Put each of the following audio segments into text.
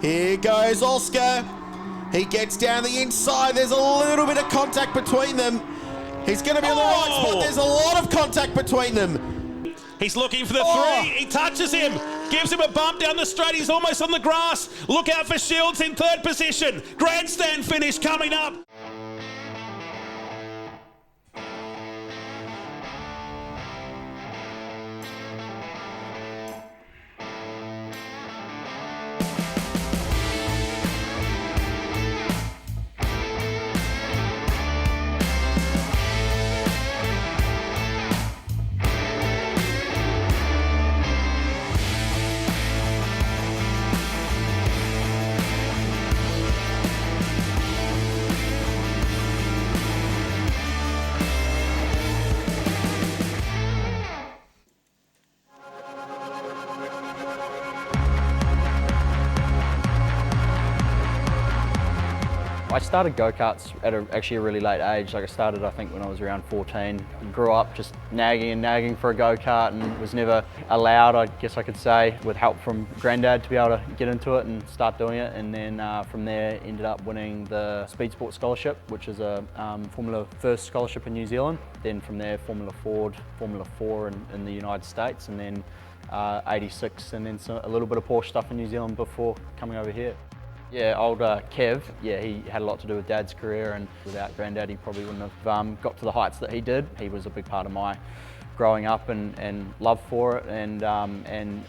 Here goes Oscar. He gets down the inside. There's a little bit of contact between them. He's going to be on the right spot. There's a lot of contact between them. He's looking for the three. He touches him. Gives him a bump down the straight. He's almost on the grass. Look out for Shields in third position. Grandstand finish coming up. I started go-karts at actually a really late age. Like I started, I think, when I was around 14. Grew up just nagging for a go-kart and was never allowed, I guess I could say, with help from Granddad to be able to get into it and start doing it. And then from there, ended up winning the Speed Sport Scholarship, which is a Formula First scholarship in New Zealand. Then from there, Formula Ford, Formula 4 in the United States, and then 86, and then a little bit of Porsche stuff in New Zealand before coming over here. Yeah, older Kev, yeah, he had a lot to do with Dad's career, and without Granddad he probably wouldn't have got to the heights that he did. He was a big part of my growing up and love for it, and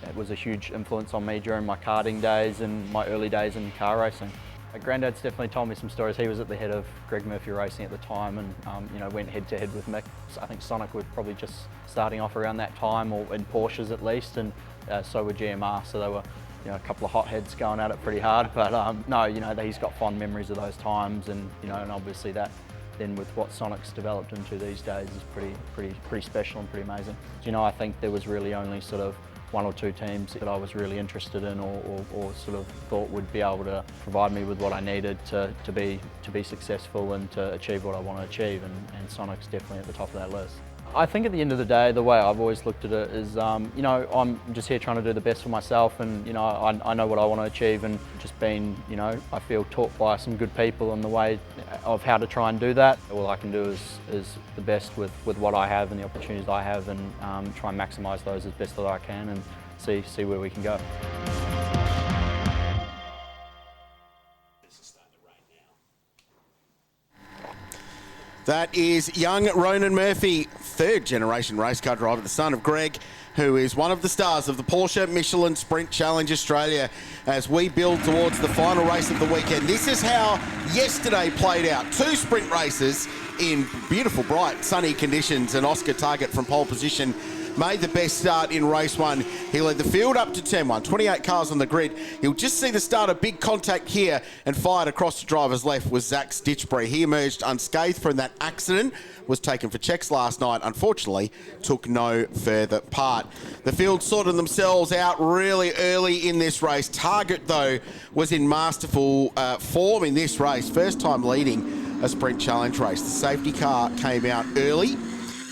it was a huge influence on me during my karting days and my early days in car racing. Granddad's definitely told me some stories. He was at the head of Greg Murphy Racing at the time, and you know, went head to head with Mick. I think Sonic was probably just starting off around that time, or in Porsches at least, and so were GMR, so they were, you know, a couple of hotheads going at it pretty hard. But no, you know, he's got fond memories of those times, and you know, and obviously that then with what Sonic's developed into these days is pretty special and pretty amazing. You know, I think there was really only sort of one or two teams that I was really interested in, or sort of thought would be able to provide me with what I needed to be successful and to achieve what I want to achieve, and Sonic's definitely at the top of that list. I think at the end of the day, the way I've always looked at it is, you know, I'm just here trying to do the best for myself, and you know, I know what I want to achieve, and just being, you know, I feel taught by some good people in the way of how to try and do that. All I can do is the best with what I have and the opportunities I have, and try and maximise those as best that I can, and see where we can go. That is young Ronan Murphy, third generation race car driver, the son of Greg, who is one of the stars of the Porsche Michelin Sprint Challenge Australia as we build towards the final race of the weekend. This is how yesterday played out. Two sprint races in beautiful, bright, sunny conditions, and Oscar Target from pole position made the best start in race one. He led the field up to turn one, 28 cars on the grid. You'll just see the start of big contact here, and fired across the driver's left was Zach Stitchbury. He emerged unscathed from that accident, was taken for checks last night, unfortunately took no further part. The field sorted themselves out really early in this race. Target, though, was in masterful form in this race, first time leading a sprint challenge race. The safety car came out early.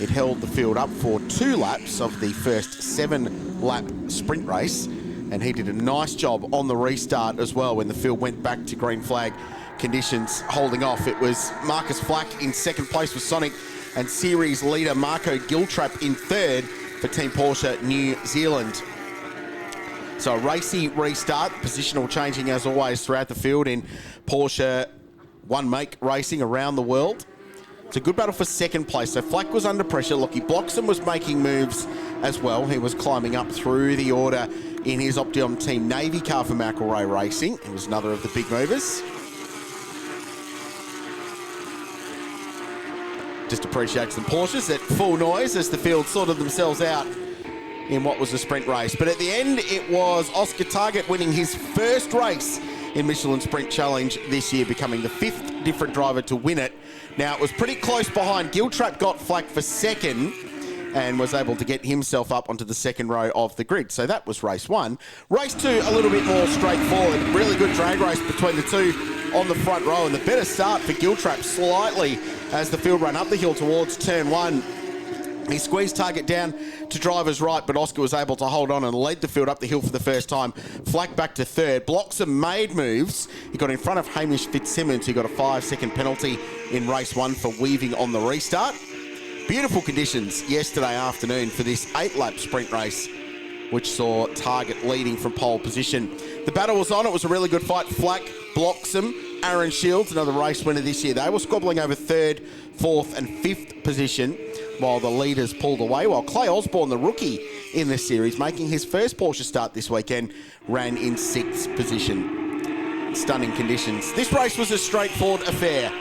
It held the field up for 2 laps of the first 7-lap sprint race, and he did a nice job on the restart as well when the field went back to green flag conditions, holding off. It was Marcus Flack in second place for Sonic, and series leader Marco Giltrap in third for Team Porsche New Zealand. So a racy restart, positional changing as always throughout the field in Porsche one-make racing around the world. It's a good battle for second place. So Flack was under pressure. Lockie Bloxham was making moves as well. He was climbing up through the order in his Optimum Team Navy car for McElroy Racing. He was another of the big movers. Just appreciate some Porsches at full noise as the field sorted themselves out in what was a sprint race. But at the end, it was Oscar Target winning his first race in Michelin Sprint Challenge this year, becoming the 5th different driver to win it. Now, it was pretty close behind. Giltrap got flack for second and was able to get himself up onto the second row of the grid. So that was race one. Race two, a little bit more straightforward. Really good drag race between the two on the front row, and the better start for Giltrap slightly as the field ran up the hill towards turn one. He squeezed Target down to driver's right, but Oscar was able to hold on and lead the field up the hill for the first time. Flack back to third. Bloxham made moves. He got in front of Hamish Fitzsimmons, who got a 5-second penalty in race 1 for weaving on the restart. Beautiful conditions yesterday afternoon for this 8-lap sprint race, which saw Target leading from pole position. The battle was on. It was a really good fight. Flack, Bloxham, Aaron Shields, another race winner this year. They were squabbling over 3rd, 4th and 5th position, while the leaders pulled away, while Clay Osborne, the rookie in the series, making his first Porsche start this weekend, ran in 6th position. Stunning conditions. This race was a straightforward affair.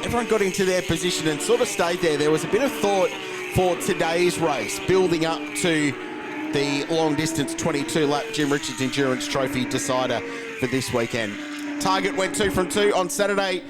Everyone got into their position and sort of stayed there. There was a bit of thought for today's race, building up to the long-distance 22-lap Jim Richards Endurance Trophy decider for this weekend. Target went 2 from 2 on Saturday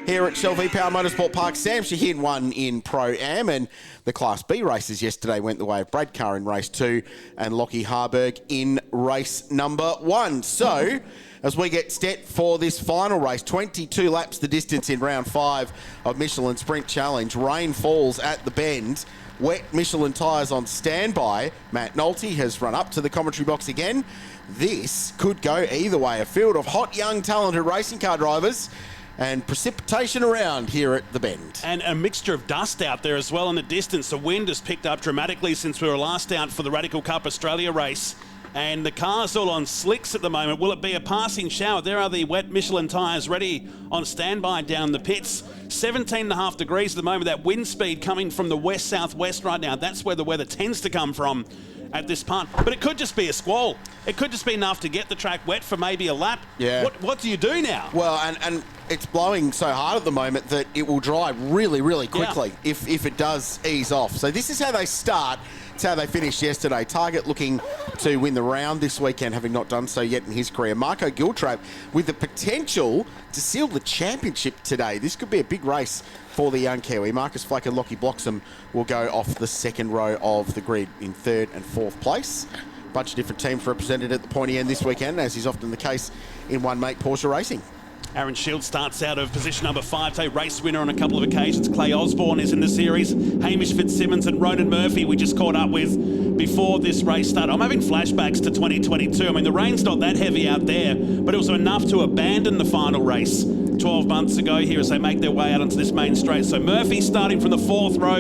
here at Shell V-Power Motorsport Park. Sam Shaheen won in Pro-Am, and the Class B races yesterday went the way of Brad Carr in race 2 and Lockie Harburg in race number 1. So, as we get set for this final race, 22 laps the distance in round 5 of Michelin Sprint Challenge. Rain falls at the Bend. Wet Michelin tyres on standby. Matt Nolte has run up to the commentary box again. This could go either way. A field of hot, young, talented racing car drivers and precipitation around here at the Bend. And a mixture of dust out there as well in the distance. The wind has picked up dramatically since we were last out for the Radical Cup Australia race. And the car's all on slicks at the moment. Will it be a passing shower? There are the wet Michelin tyres ready on standby down the pits. 17.5 degrees at the moment. That wind speed coming from the west-southwest right now. That's where the weather tends to come from at this part. But it could just be a squall. It could just be enough to get the track wet for maybe a lap. Yeah. What do you do now? Well, and it's blowing so hard at the moment that it will dry really, really quickly if it does ease off. So this is how they start. It's how they finished yesterday. Target looking to win the round this weekend, having not done so yet in his career. Marco Giltrap with the potential to seal the championship today. This could be a big race for the young Kiwi. Marcus Flack and Lockie Bloxham will go off the second row of the grid in 3rd and 4th place. A bunch of different teams represented at the pointy end this weekend, as is often the case in one-make Porsche racing. Aaron Shields starts out of position number 5 today, race winner on a couple of occasions. Clay Osborne is in the series. Hamish Fitzsimmons and Ronan Murphy we just caught up with before this race started. I'm having flashbacks to 2022. I mean, the rain's not that heavy out there, but it was enough to abandon the final race 12 months ago here as they make their way out onto this main straight. So Murphy starting from the 4th row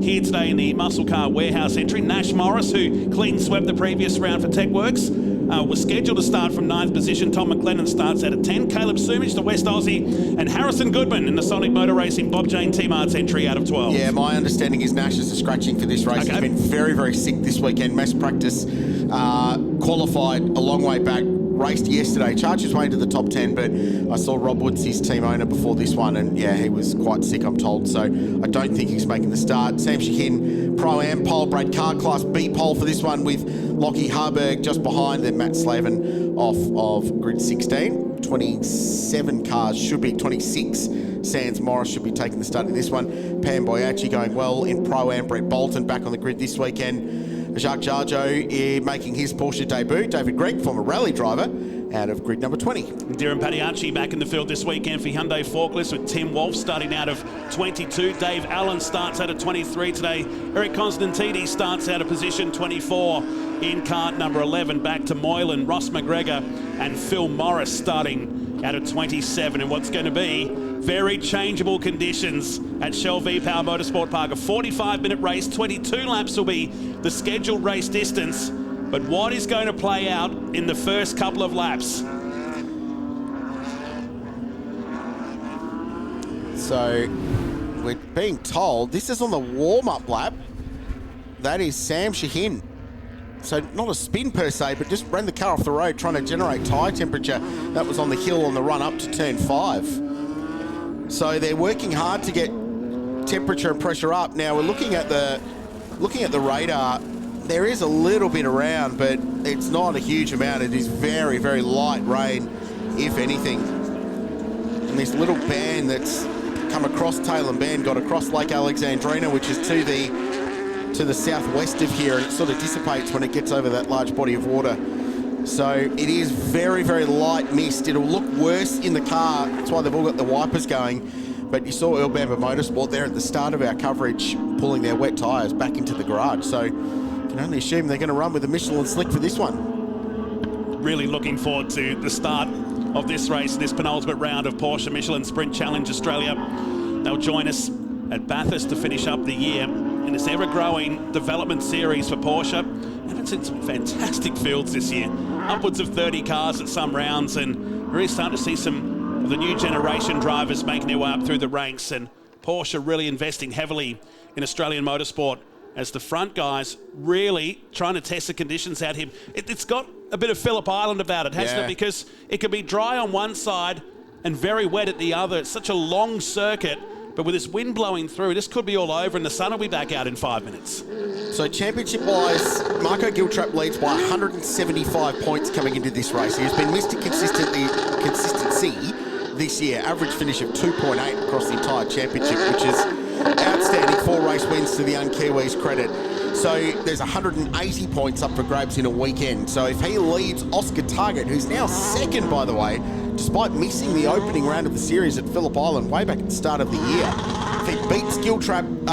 here today in the Muscle Car Warehouse entry. Nash Morris, who clean swept the previous round for TechWorks, was scheduled to start from 9th position. Tom McLennan starts out at 10. Caleb Sumich, the West Aussie, and Harrison Goodman in the Sonic Motor Racing Bob Jane T-Mart's entry out of 12. Yeah, my understanding is Nash is scratching for this race. Okay. He's been very, very sick this weekend. Mass practice, qualified a long way back, raced yesterday, charged his way into the top 10, but I saw Rob Woods, his team owner, before this one, and yeah, he was quite sick, I'm told, so I don't think he's making the start. Sam Shaheen, Pro-Am pole, Brad Carr, Class B pole for this one with Lockie Harburg just behind, then Matt Slavin off of grid 16. 27 cars should be 26. Sans Morris should be taking the start in this one. Pam Boyacci going well in Pro-Am. Brett Bolton back on the grid this weekend. Jacques Jarjo making his Porsche debut. David Gregg, former rally driver, out of grid number 20. Darren Padiacci back in the field this weekend for Hyundai Forklifts with Tim Wolf starting out of 22. Dave Allen starts out of 23 today. Eric Constantini starts out of position 24 in kart number 11. Back to Moylan, Ross McGregor and Phil Morris starting out of 27 in what's going to be very changeable conditions at Shell V-Power Motorsport Park. A 45-minute race, 22 laps will be the scheduled race distance. But what is going to play out in the first couple of laps? So we're being told this is on the warm-up lap. That is Sam Shaheen. So not a spin per se, but just ran the car off the road trying to generate tyre temperature. That was on the hill on the run up to turn 5. So they're working hard to get temperature and pressure up. Now we're looking at the radar. There is a little bit around, but it's not a huge amount. It is very, very light rain, if anything. And this little band that's come across Taylor Bend got across Lake Alexandrina, which is to the southwest of here, and it sort of dissipates when it gets over that large body of water. So it is very, very light mist. It'll look worse in the car. That's why they've all got the wipers going. But you saw Bend Motorsport there at the start of our coverage pulling their wet tyres back into the garage. So you can only assume they're going to run with a Michelin slick for this one. Really looking forward to the start of this race, this penultimate round of Porsche Michelin Sprint Challenge Australia. They'll join us at Bathurst to finish up the year in this ever-growing development series for Porsche. Haven't seen some fantastic fields this year. Upwards of 30 cars at some rounds, and really starting to see some of the new generation drivers making their way up through the ranks, and Porsche really investing heavily in Australian motorsport as the front guys really trying to test the conditions out here. It's got a bit of Phillip Island about it, hasn't it? Because it can be dry on one side and very wet at the other. It's such a long circuit, but with this wind blowing through, this could be all over and the sun will be back out in 5 minutes. So championship-wise, Marco Giltrap leads by 175 points coming into this race. He has been Mr. Consistency this year. Average finish of 2.8 across the entire championship, which is outstanding. 4 race wins to the young Kiwis' credit. So there's 180 points up for grabs in a weekend. So if he leads Oscar Target, who's now second, by the way, despite missing the opening round of the series at Phillip Island way back at the start of the year, if he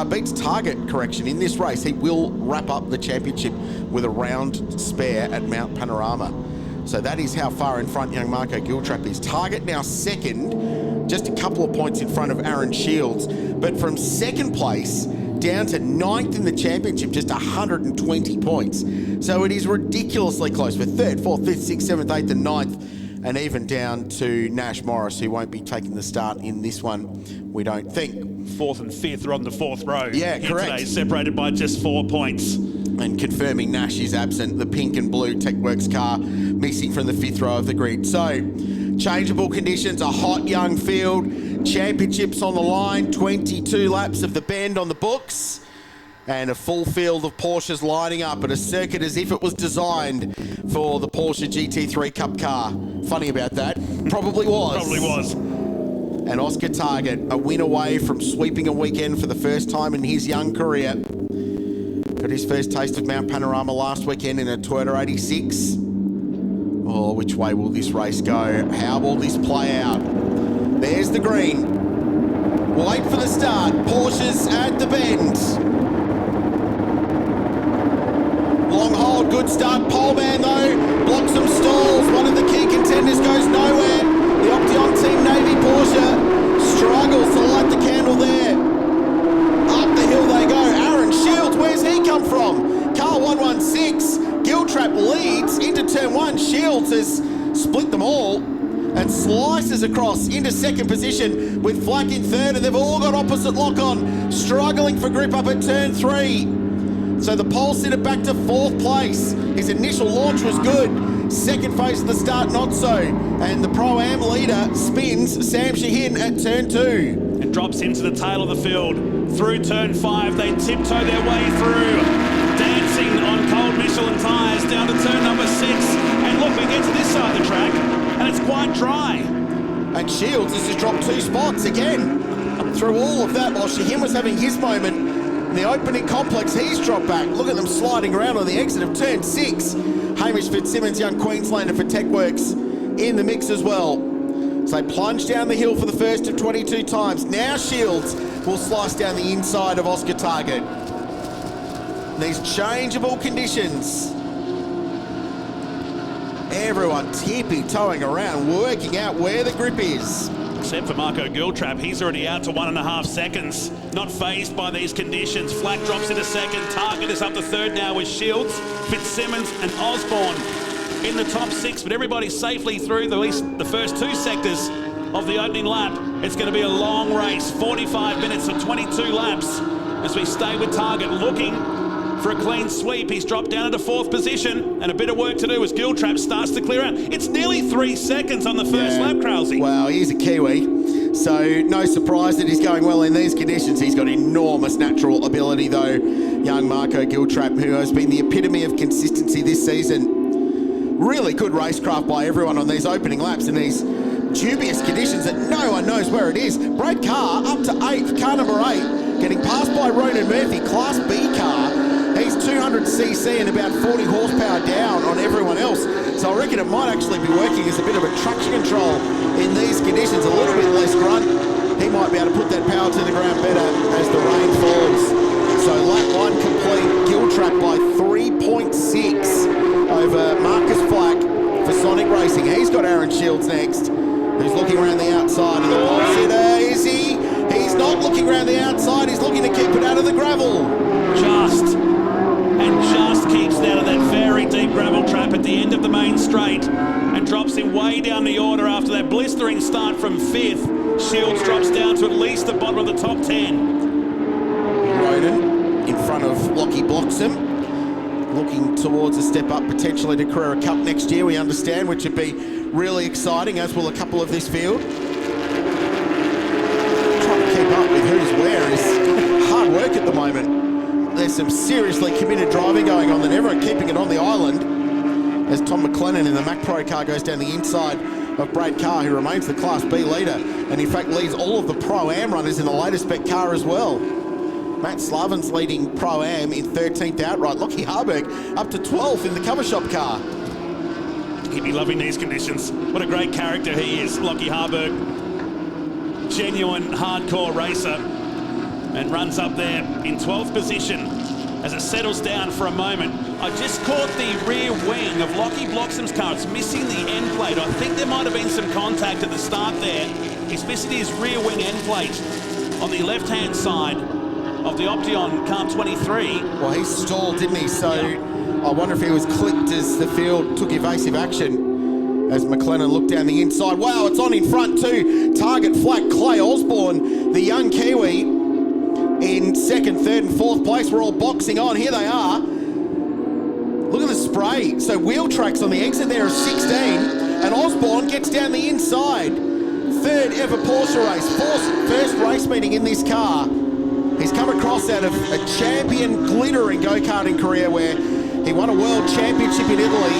beats Target in this race, he will wrap up the championship with a round spare at Mount Panorama. So that is how far in front young Marco Giltrap is. Target now second, just a couple of points in front of Aaron Shields. But from second place down to 9th in the championship, just 120 points. So it is ridiculously close for 3rd, 4th, 5th, 6th, 7th, 8th and 9th. And even down to Nash Morris, who won't be taking the start in this one, we don't think. 4th and 5th are on the 4th row. Yeah, correct. Today, separated by just 4 points. And confirming Nash is absent, the pink and blue TechWorks car missing from the 5th row of the grid. So, changeable conditions, a hot young field, championships on the line, 22 laps of the Bend on the books, and a full field of Porsches lining up at a circuit as if it was designed for the Porsche GT3 Cup car. Funny about that. Probably was. Probably was. And Oscar Target, a win away from sweeping a weekend for the first time in his young career. Got his first taste of Mount Panorama last weekend in a Toyota 86. Oh, which way will this race go? How will this play out? There's the green. Wait for the start. Porsches at the Bend. Long hold, good start. Poleman though, blocks some stalls. One of the key contenders goes nowhere. The Option Team Navy Porsche struggles to light the candle there. Up the hill they go. Aaron Shields, where's he come from? Car 116. Giltrap leads into turn 1. Shields has split them all and slices across into second position with Flack in third, and they've all got opposite lock-on, struggling for grip up at turn 3. So the pole sitter back to 4th place. His initial launch was good. Second phase of the start, not so. And the Pro-Am leader spins Sam Shahin at turn 2. And drops into the tail of the field. Through turn 5, they tiptoe their way through. Dancing on cold Michelin tyres down to turn number 6. And look, we get to this side of the track, and it's quite dry. And Shields has just dropped 2 spots again. Through all of that, while Shahin was having his moment, in the opening complex, he's dropped back. Look at them sliding around on the exit of turn 6. Hamish Fitzsimmons, young Queenslander for TechWorks, in the mix as well. So they plunge down the hill for the first of 22 times. Now Shields will slice down the inside of Oscar Target. These changeable conditions. Everyone tippy-toeing around, working out where the grip is. Except for Marco Giltrap, he's already out to 1.5 seconds. Not phased by these conditions. Flack drops into second. Target is up to third now with Shields, Fitzsimmons and Osborne in the top 6. But everybody safely through at least the first 2 sectors of the opening lap. It's going to be a long race, 45 minutes and 22 laps as we stay with Target looking for a clean sweep. He's dropped down into 4th position, and a bit of work to do as Giltrap starts to clear out. It's nearly 3 seconds on the first lap, Krause. Well, he's a Kiwi, so no surprise that he's going well in these conditions. He's got enormous natural ability, though, young Marco Giltrap, who has been the epitome of consistency this season. Really good racecraft by everyone on these opening laps in these dubious conditions that no one knows where it is. Brad Carr up to 8th, car number 8, getting passed by Ronan Murphy, Class B car. He's 200cc and about 40 horsepower down on everyone else. So I reckon it might actually be working as a bit of a traction control in these conditions. A little bit less grunt. He might be able to put that power to the ground better as the rain falls. So lap 1 complete, Giltrap by 3.6 over Marcus Flack for Sonic Racing. He's got Aaron Shields next, who's looking around the outside of the Porsche. Is he? He's not looking around the outside, he's looking to keep it out of the gravel. Just keeps it out of that very deep gravel trap at the end of the main straight and drops him way down the order after that blistering start from 5th. Shields drops down to at least the bottom of the top 10. Ronan in front of Lockie Bloxham, looking towards a step up potentially to Carrera Cup next year, we understand, which would be really exciting, as will a couple of this field. Trying to keep up with who's where is hard work at the moment. There's some seriously committed driving going on, and everyone keeping it on the island as Tom McLennan in the Mac Pro car goes down the inside of Brad Carr, who remains the Class B leader and in fact leads all of the Pro-Am runners in the latest spec car as well. Matt Slavin's leading Pro-Am in 13th outright. Lockie Harburg up to 12th in the cover shop car. He'd be loving these conditions. What a great character he is, Lockie Harburg. Genuine hardcore racer, and runs up there in 12th position as it settles down for a moment. I just caught the rear wing of Lockie Bloxham's car. It's missing the end plate. I think there might have been some contact at the start there. He's missing his rear wing end plate on the left-hand side of the Opteon car 23. Well, he stalled, didn't he? So I wonder if he was clipped as the field took evasive action as McLennan looked down the inside. Wow, it's on in front too. Target flat, Clay Osborne, the young Kiwi, in 2nd, 3rd and 4th place. We're all boxing on. Here they are. Look at the spray. So wheel tracks on the exit there of 16, and Osborne gets down the inside. 3rd ever Porsche race, first race meeting in this car. He's come across out of a champion glittering go-karting career where he won a world championship in Italy.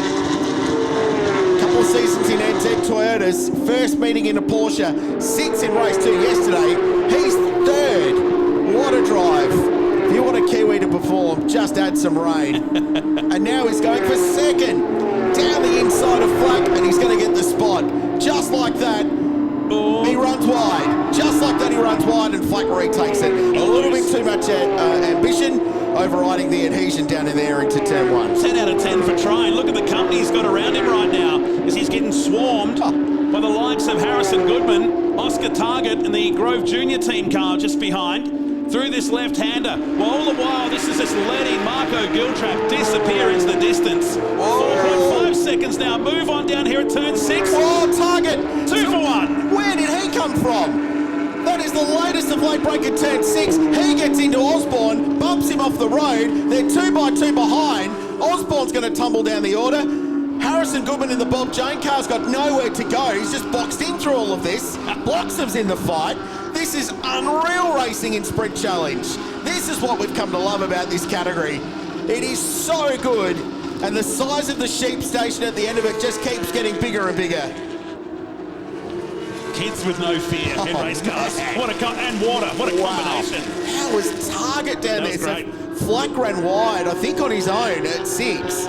A couple of seasons in NZ Toyotas. First meeting in a Porsche. Sits in race 2 yesterday. He's 3rd. What a drive. If you want a Kiwi to perform, just add some rain. And now he's going for 2nd. Down the inside of Flack, and he's going to get the spot. Just like that. He runs wide. Just like that, he runs wide, and Flack retakes it. A little bit too much ambition, overriding the adhesion down in there into turn 1. 10 out of 10 for trying. Look at the company he's got around him right now as he's getting swarmed by the likes of Harrison Goodman, Oscar Target, and the Grove Junior team car just behind. Through this left-hander. Well, all the while, this is just letting Marco Giltrap disappear into the distance. 4.5 seconds now. Move on down here at turn 6. Oh, Target! 2 for 1. Where did he come from? That is the latest of late break at turn 6. He gets into Osborne, bumps him off the road. They're 2 by 2 behind. Osborne's going to tumble down the order. Harrison Goodman in the Bob Jane car's got nowhere to go. He's just boxed in through all of this. Bloxham's in the fight. This is unreal racing in Sprint Challenge. This is what we've come to love about this category. It is so good, and the size of the sheep station at the end of it just keeps getting bigger and bigger. Kids with no fear in race cars. Man. And water. What a combination. How was Target down there? Great. So Flack ran wide, I think on his own at 6.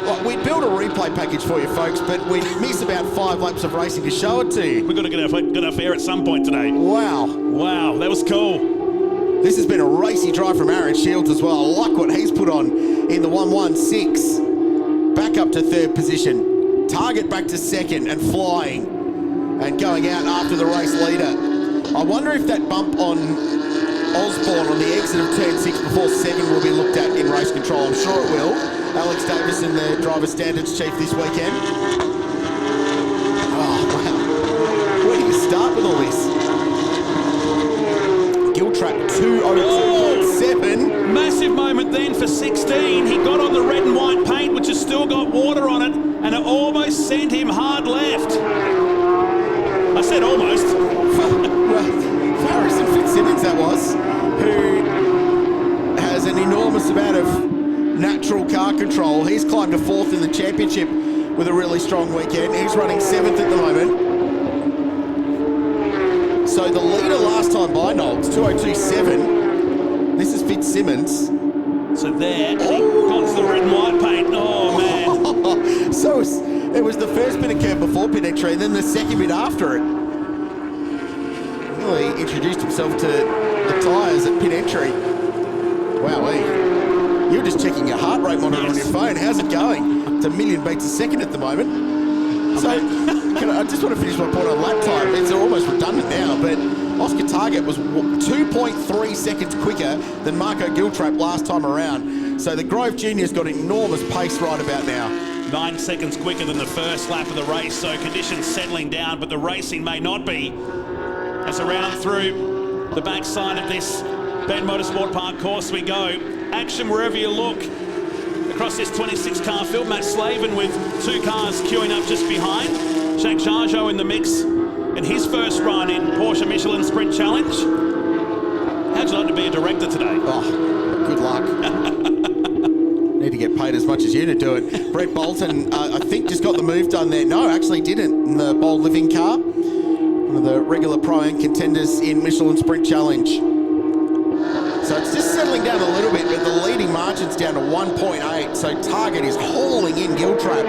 Well, we'd build a replay package for you folks, but we'd miss about 5 laps of racing to show it to you. We've got to get our fare at some point today. Wow. Wow, that was cool. This has been a racy drive from Aaron Shields as well. I like what he's put on in the 116. Back up to 3rd position. Target back to 2nd and flying. And going out after the race leader. I wonder if that bump on Osborne on the exit of turn 6 before 7 will be looked at in race control. I'm sure it will. Alex Davison, the driver standards chief this weekend. Oh, wow. Where do you start with all this? Giltrap 202.7. Massive moment then for 16. He got on the red and white paint, which has still got water on it, and it almost sent him hard left. I said almost. Well, Harrison Fitzsimmons that was, who has an enormous amount of natural car control. He's climbed to 4th in the championship with a really strong weekend. He's running 7th at the moment. So the leader last time by Knowles, 202.7. This is Fitzsimmons. So there, he got the red and white paint. Oh, man. So it was the first bit of curb before pit entry, and then the second bit after it. finally introduced himself to the tyres at pit entry. Wow, you were just checking your heart rate monitor on your phone. How's it going? It's a million beats a second at the moment. So I just want to finish my point on lap time. It's almost redundant now, but Oscar Target was 2.3 seconds quicker than Marco Giltrap last time around. So the Grove Junior's got enormous pace right about now. 9 seconds quicker than the first lap of the race, so conditions settling down, but the racing may not be. As around through the backside of this Bend Motorsport Park course we go. Action wherever you look. Across this 26-car field, Matt Slavin with 2 cars queuing up just behind. Jacques Jargeau in the mix in his first run in Porsche Michelin Sprint Challenge. How'd you like to be a director today? Oh, good luck. Need to get paid as much as you to do it. Brett Bolton, I think, just got the move done there. No, actually didn't, in the Bold Living car. One of the regular Pro-Am contenders in Michelin Sprint Challenge. So it's just settling down a little bit, but the leading margin's down to 1.8. So Target is hauling in Giltrap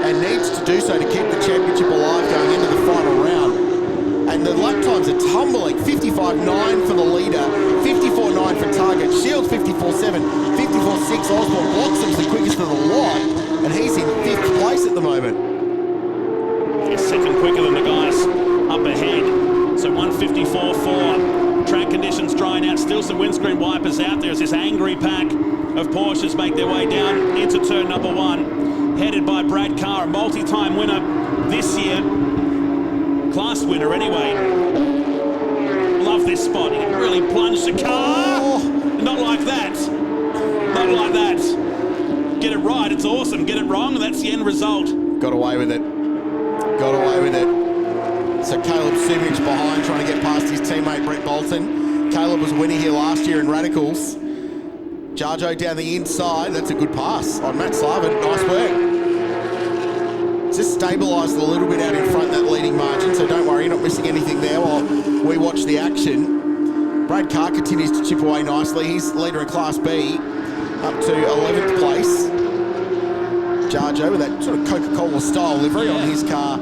and needs to do so to keep the championship alive going into the final round. And the lap times are tumbling. 55.9 for the leader, 54.9 for Target, Shields 54.7, 54.6. Osborne Bloxham's the quickest of the lot, and he's in 5th place at the moment. He's second quicker than the guys up ahead. So 154.4. Track conditions drying out, still some windscreen wipers out there as this angry pack of Porsches make their way down into turn number 1. Headed by Brad Carr, a multi-time winner this year. Class winner anyway. Love this spot. He can really plunge the car. Oh. Not like that. Not like that. Get it right, it's awesome. Get it wrong, that's the end result. Got away with it. Got away with it. So Caleb Sumich behind, trying to get past his teammate Brett Bolton. Caleb was winning here last year in Radicals. Jargeau down the inside. That's a good pass on Matt Slavin. Nice work. Just stabilised a little bit out in front, that leading margin, so don't worry, you're not missing anything there while we watch the action. Brad Carr continues to chip away nicely. He's leader in Class B, up to 11th place. Jargeau with that sort of Coca-Cola style livery on his car.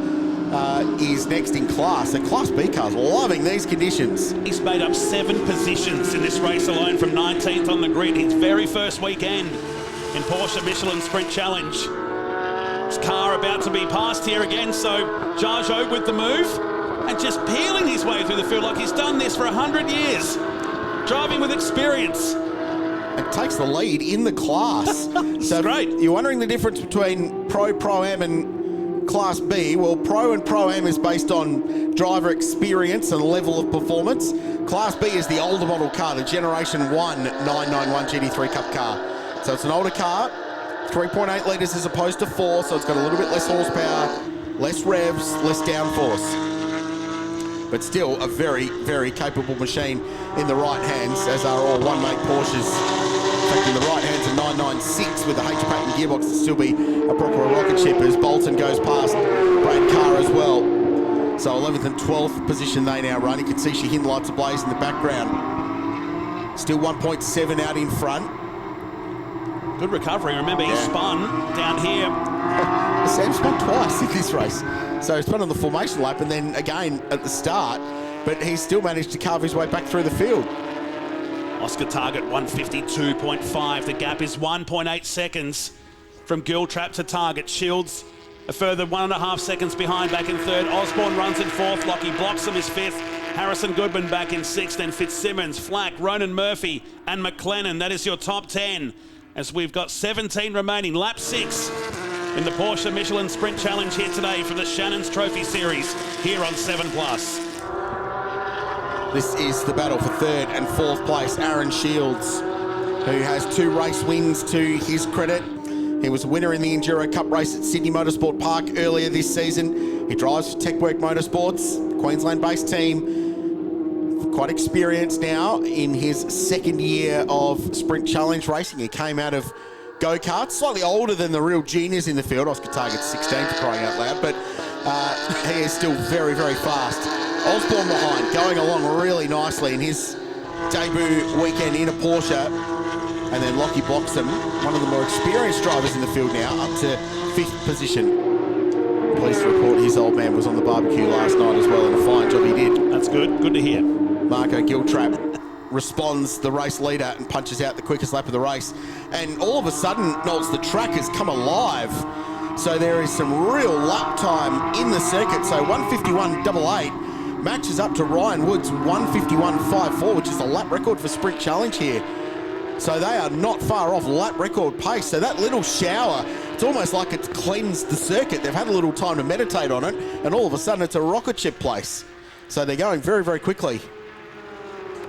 Is next in class. So Class B cars loving these conditions. He's made up 7 positions in this race alone from 19th on the grid. His very first weekend in Porsche Michelin Sprint Challenge. His car about to be passed here again, so Jargeau with the move and just peeling his way through the field like he's done this for 100 years. Driving with experience. And takes the lead in the class. So great. You're wondering the difference between Pro-Am and Class B. Well, Pro and Pro-Am is based on driver experience and level of performance. Class B is the older model car, the Generation 1 991 GT3 Cup car. So it's an older car, 3.8 litres as opposed to 4, so it's got a little bit less horsepower, less revs, less downforce. But still a very, very capable machine in the right hands, as are all one-make Porsches. In fact, in the right hands, a 996 with the H-Pattern gearbox to still be a proper rocket ship as Bolton goes past Brad Carr as well. So 11th and 12th position they now run. You can see Shahin lights ablaze in the background. Still 1.7 out in front. Good recovery. Remember, he spun down here. Sam spun twice in this race. So he spun on the formation lap and then again at the start, but he's still managed to carve his way back through the field. Oscar Target 152.5. The gap is 1.8 seconds from Giltrap to Target. Shields a further 1.5 seconds behind, back in 3rd. Osborne runs in 4th. Lockie Bloxham is 5th. Harrison Goodman back in 6th. Then Fitzsimmons, Flack, Ronan Murphy and McLennan. That is your top 10 as we've got 17 remaining. Lap 6 in the Porsche Michelin Sprint Challenge here today from the Shannons Trophy Series here on 7+. This is the battle for 3rd and 4th place. Aaron Shields, who has 2 race wins to his credit. He was a winner in the Enduro Cup race at Sydney Motorsport Park earlier this season. He drives for Techwork Motorsports, Queensland-based team. Quite experienced now in his 2nd year of Sprint Challenge racing. He came out of go-karts, slightly older than the real juniors in the field. Oscar Target's 16 for crying out loud, but he is still very, very fast. Osborne behind, going along really nicely in his debut weekend in a Porsche. And then Lockie Bloxham, one of the more experienced drivers in the field now, up to 5th position. Pleased to report his old man was on the barbecue last night as well, and a fine job he did. That's good. good. Good to hear. Marco Giltrap responds, the race leader, and punches out the quickest lap of the race. And all of a sudden, Knowles, the track has come alive. So there is some real lap time in the circuit. So 151.88 matches up to Ryan Wood's 151.54, which is the lap record for Sprint Challenge here. So they are not far off lap record pace. So that little shower, it's almost like it's cleansed the circuit. They've had a little time to meditate on it, and all of a sudden it's a rocket ship place. So they're going very, very quickly.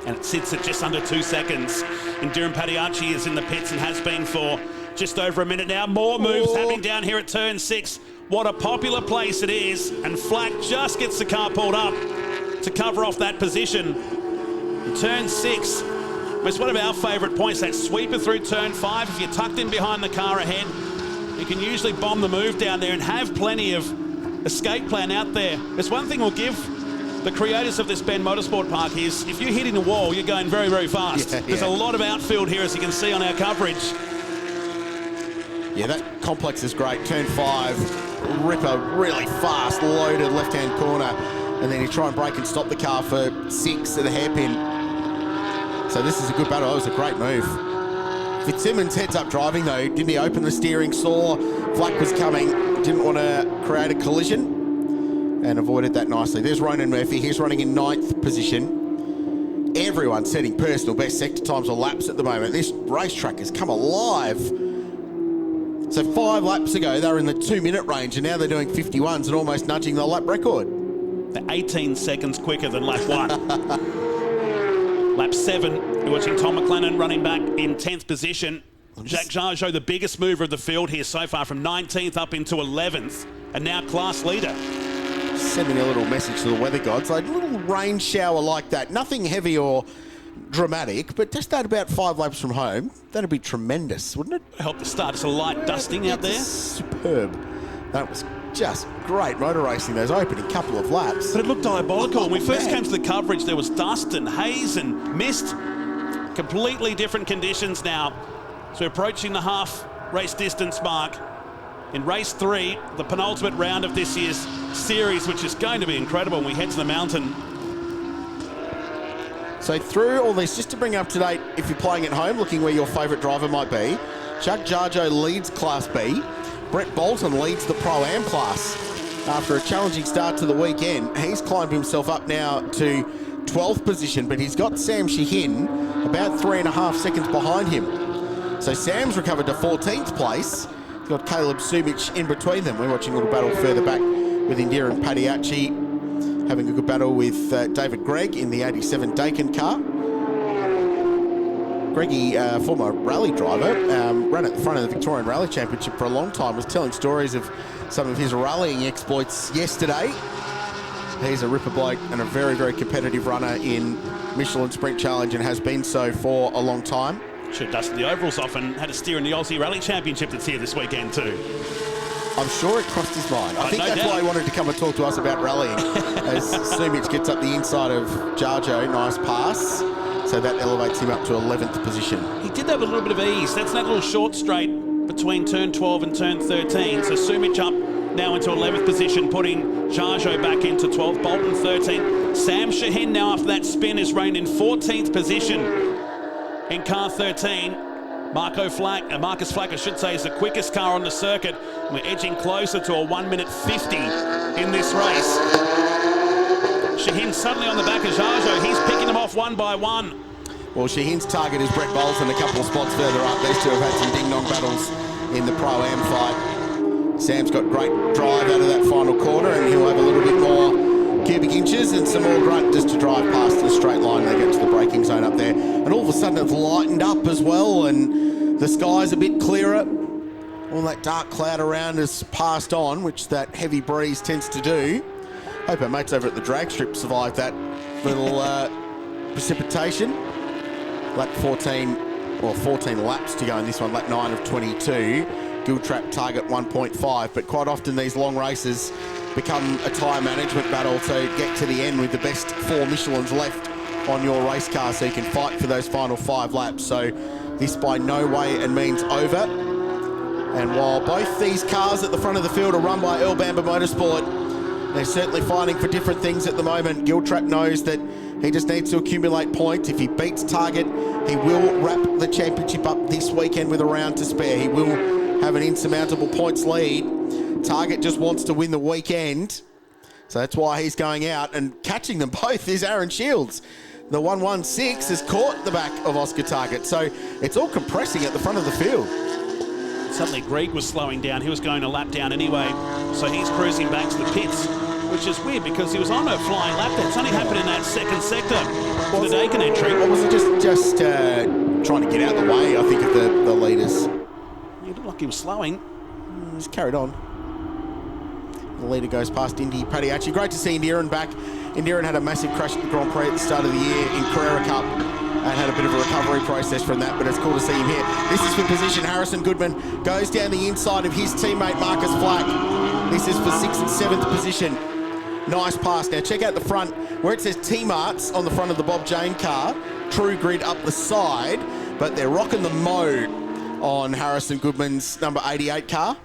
And it sits at just under 2 seconds. Indiran Patiachi is in the pits and has been for just over a minute now. More moves happening down here at turn 6. What a popular place it is. And Flack just gets the car pulled up to cover off that position. Turn 6. It's one of our favourite points, that sweeper through turn 5. If you're tucked in behind the car ahead, you can usually bomb the move down there and have plenty of escape plan out there. There's one thing we'll give the creators of this Bend Motorsport Park is if you're hitting the wall, you're going very, very fast. There's a lot of outfield here, as you can see on our coverage. Yeah, that complex is great. Turn 5, Ripper, really fast, loaded left-hand corner. And then you try and break and stop the car for 6 at the hairpin. So this is a good battle. That was a great move. Fitzsimmons heads up driving though. Didn't he open the steering? Saw Flack was coming. Didn't want to create a collision and avoided that nicely. There's Ronan Murphy. He's running in 9th position. Everyone's setting personal best sector times or laps at the moment. This racetrack has come alive. So 5 laps ago, they were in the 2-minute range, and now they're doing 51s and almost nudging the lap record. They're 18 seconds quicker than lap 1. Lap 7, you're watching Tom McLennan running back in 10th position. Jacques Jargeau, the biggest mover of the field here so far, from 19th up into 11th, and now class leader. Sending a little message to the weather gods, like a little rain shower like that. Nothing heavy or dramatic, but just that about 5 laps from home, that'd be tremendous, wouldn't it? Help the start. It's a light dusting out there. Superb. That was just great motor racing, those opening couple of laps. But it looked diabolical. When we first came to the coverage, there was dust and haze and mist. Completely different conditions now. So we're approaching the half race distance mark. In race 3, the penultimate round of this year's series, which is going to be incredible when we head to the mountain. So through all this, just to bring up to date, if you're playing at home, looking where your favourite driver might be, Jacques Jargeau leads Class B. Brett Bolton leads the Pro-Am class. After a challenging start to the weekend, he's climbed himself up now to 12th position, but he's got Sam Shahin about 3.5 seconds behind him. So Sam's recovered to 14th place. He's got Caleb Subic in between them. We're watching a little battle further back with Indiran Patiachi having a good battle with David Gregg in the 87 Dakin car. Greggy, former rally driver, ran at the front of the Victorian Rally Championship for a long time, was telling stories of some of his rallying exploits yesterday. He's a ripper bloke and a very, very competitive runner in Michelin Sprint Challenge and has been so for a long time. Should have dusted the overalls off and had a steer in the Aussie Rally Championship that's here this weekend too. I'm sure it crossed his mind. I think that's why he wanted to come and talk to us about rallying. As Sumic gets up the inside of Jargeau, nice pass. So that elevates him up to 11th position. He did that with a little bit of ease. That's that little short straight between turn 12 and turn 13. So Sumic up now into 11th position, putting Jargeau back into 12th, Bolton 13th. Sam Shahin now after that spin is reigned in 14th position in car 13. Marcus Flack, I should say, is the quickest car on the circuit. We're edging closer to a 1:50 in this race. Shahin suddenly on the back of Jargeau. He's picking them off one by one. Well, Shahin's target is Brett Bolton a couple of spots further up. These two have had some ding-dong battles in the Pro-Am fight. Sam's got great drive out of that final corner, and he'll have a little bit more cubic inches and some more grunt just to drive past the straight line. They get to the braking zone up there. And all of a sudden it's lightened up as well, and the sky's a bit clearer. All that dark cloud around has passed on, which that heavy breeze tends to do. Hope our mates over at the drag strip survived that little precipitation. Lap 14, well, 14 laps to go in this one, lap 9 of 22. Giltrap target 1.5, but quite often these long races become a tyre management battle to get to the end with the best 4 Michelins left on your race car so you can fight for those final 5 laps. So this by no way and means over. And while both these cars at the front of the field are run by Earl Bamber Motorsport, They're certainly fighting for different things at the moment. Giltrap knows that he just needs to accumulate points. If he beats Target, he will wrap the championship up this weekend with a round to spare. He will have an insurmountable points lead. Target just wants to win the weekend. So that's why he's going out, and catching them both is Aaron Shields. The 116 has caught the back of Oscar Target. So it's all compressing at the front of the field. Suddenly Greg was slowing down. He was going a lap down anyway. So he's cruising back to the pits, which is weird because he was on a flying lap there. It's only happened in that second sector for the Dakin entry. Or was it just trying to get out of the way, I think, of the leaders? He looked like he was slowing. He's carried on. The leader goes past Indy Padiachi. Great to see Indiran back. Indiran had a massive crash at the Grand Prix at the start of the year in Carrera Cup and had a bit of a recovery process from that, but it's cool to see him here. This is for position. Harrison Goodman goes down the inside of his teammate Marcus Flack. This is for 6th and 7th position. Nice pass. Now check out the front where it says T-Marts on the front of the Bob Jane car. True Grid up the side, but they're rocking the mode on Harrison Goodman's number 88 car.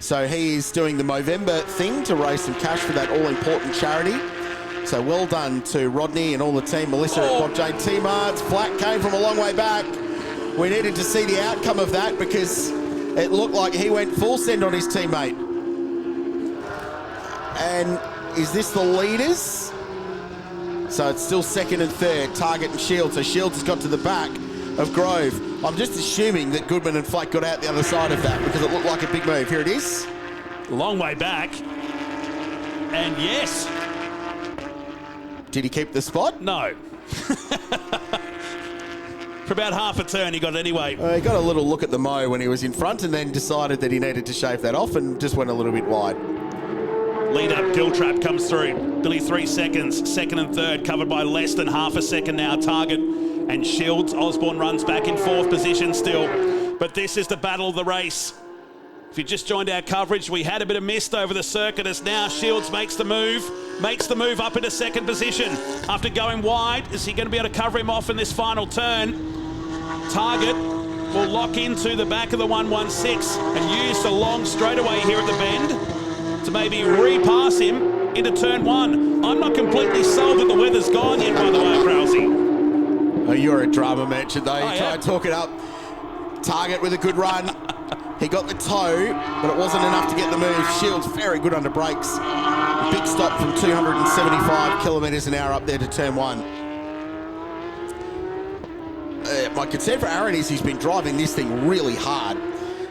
So he is doing the Movember thing to raise some cash for that all-important charity. So well done to Rodney and all the team. Melissa at Bob Jane T-Marts. Flack came from a long way back. We needed to see the outcome of that because it looked like he went full send on his teammate. And is this the leaders? So it's still second and third, Target and Shields. So Shields has got to the back of Grove. I'm just assuming that Goodman and Flack got out the other side of that because it looked like a big move. Here it is. Long way back. And yes. Did he keep the spot? No. For about half a turn, he got it anyway. He got a little look at the mo when he was in front and then decided that he needed to shave that off and just went a little bit wide. Lead up, Giltrap comes through. Billy 3 seconds, second and third, covered by less than half a second now. Target and Shields. Osborne runs back in 4th position still. But this is the battle of the race. If you just joined our coverage, we had a bit of mist over the circuit as now Shields makes the move up into 2nd position. After going wide, is he going to be able to cover him off in this final turn? Target will lock into the back of the 116 and use the long straightaway here at the bend to maybe repass him into turn 1. I'm not completely sold that the weather's gone yet, by the way, Krause. Oh, you're a drama merchant, though. You try yeah. to talk it up. Target with a good run. He got the toe, but it wasn't enough to get the move. Shields very good under brakes. Big stop from 275 kilometres an hour up there to turn 1. My concern for Aaron is he's been driving this thing really hard.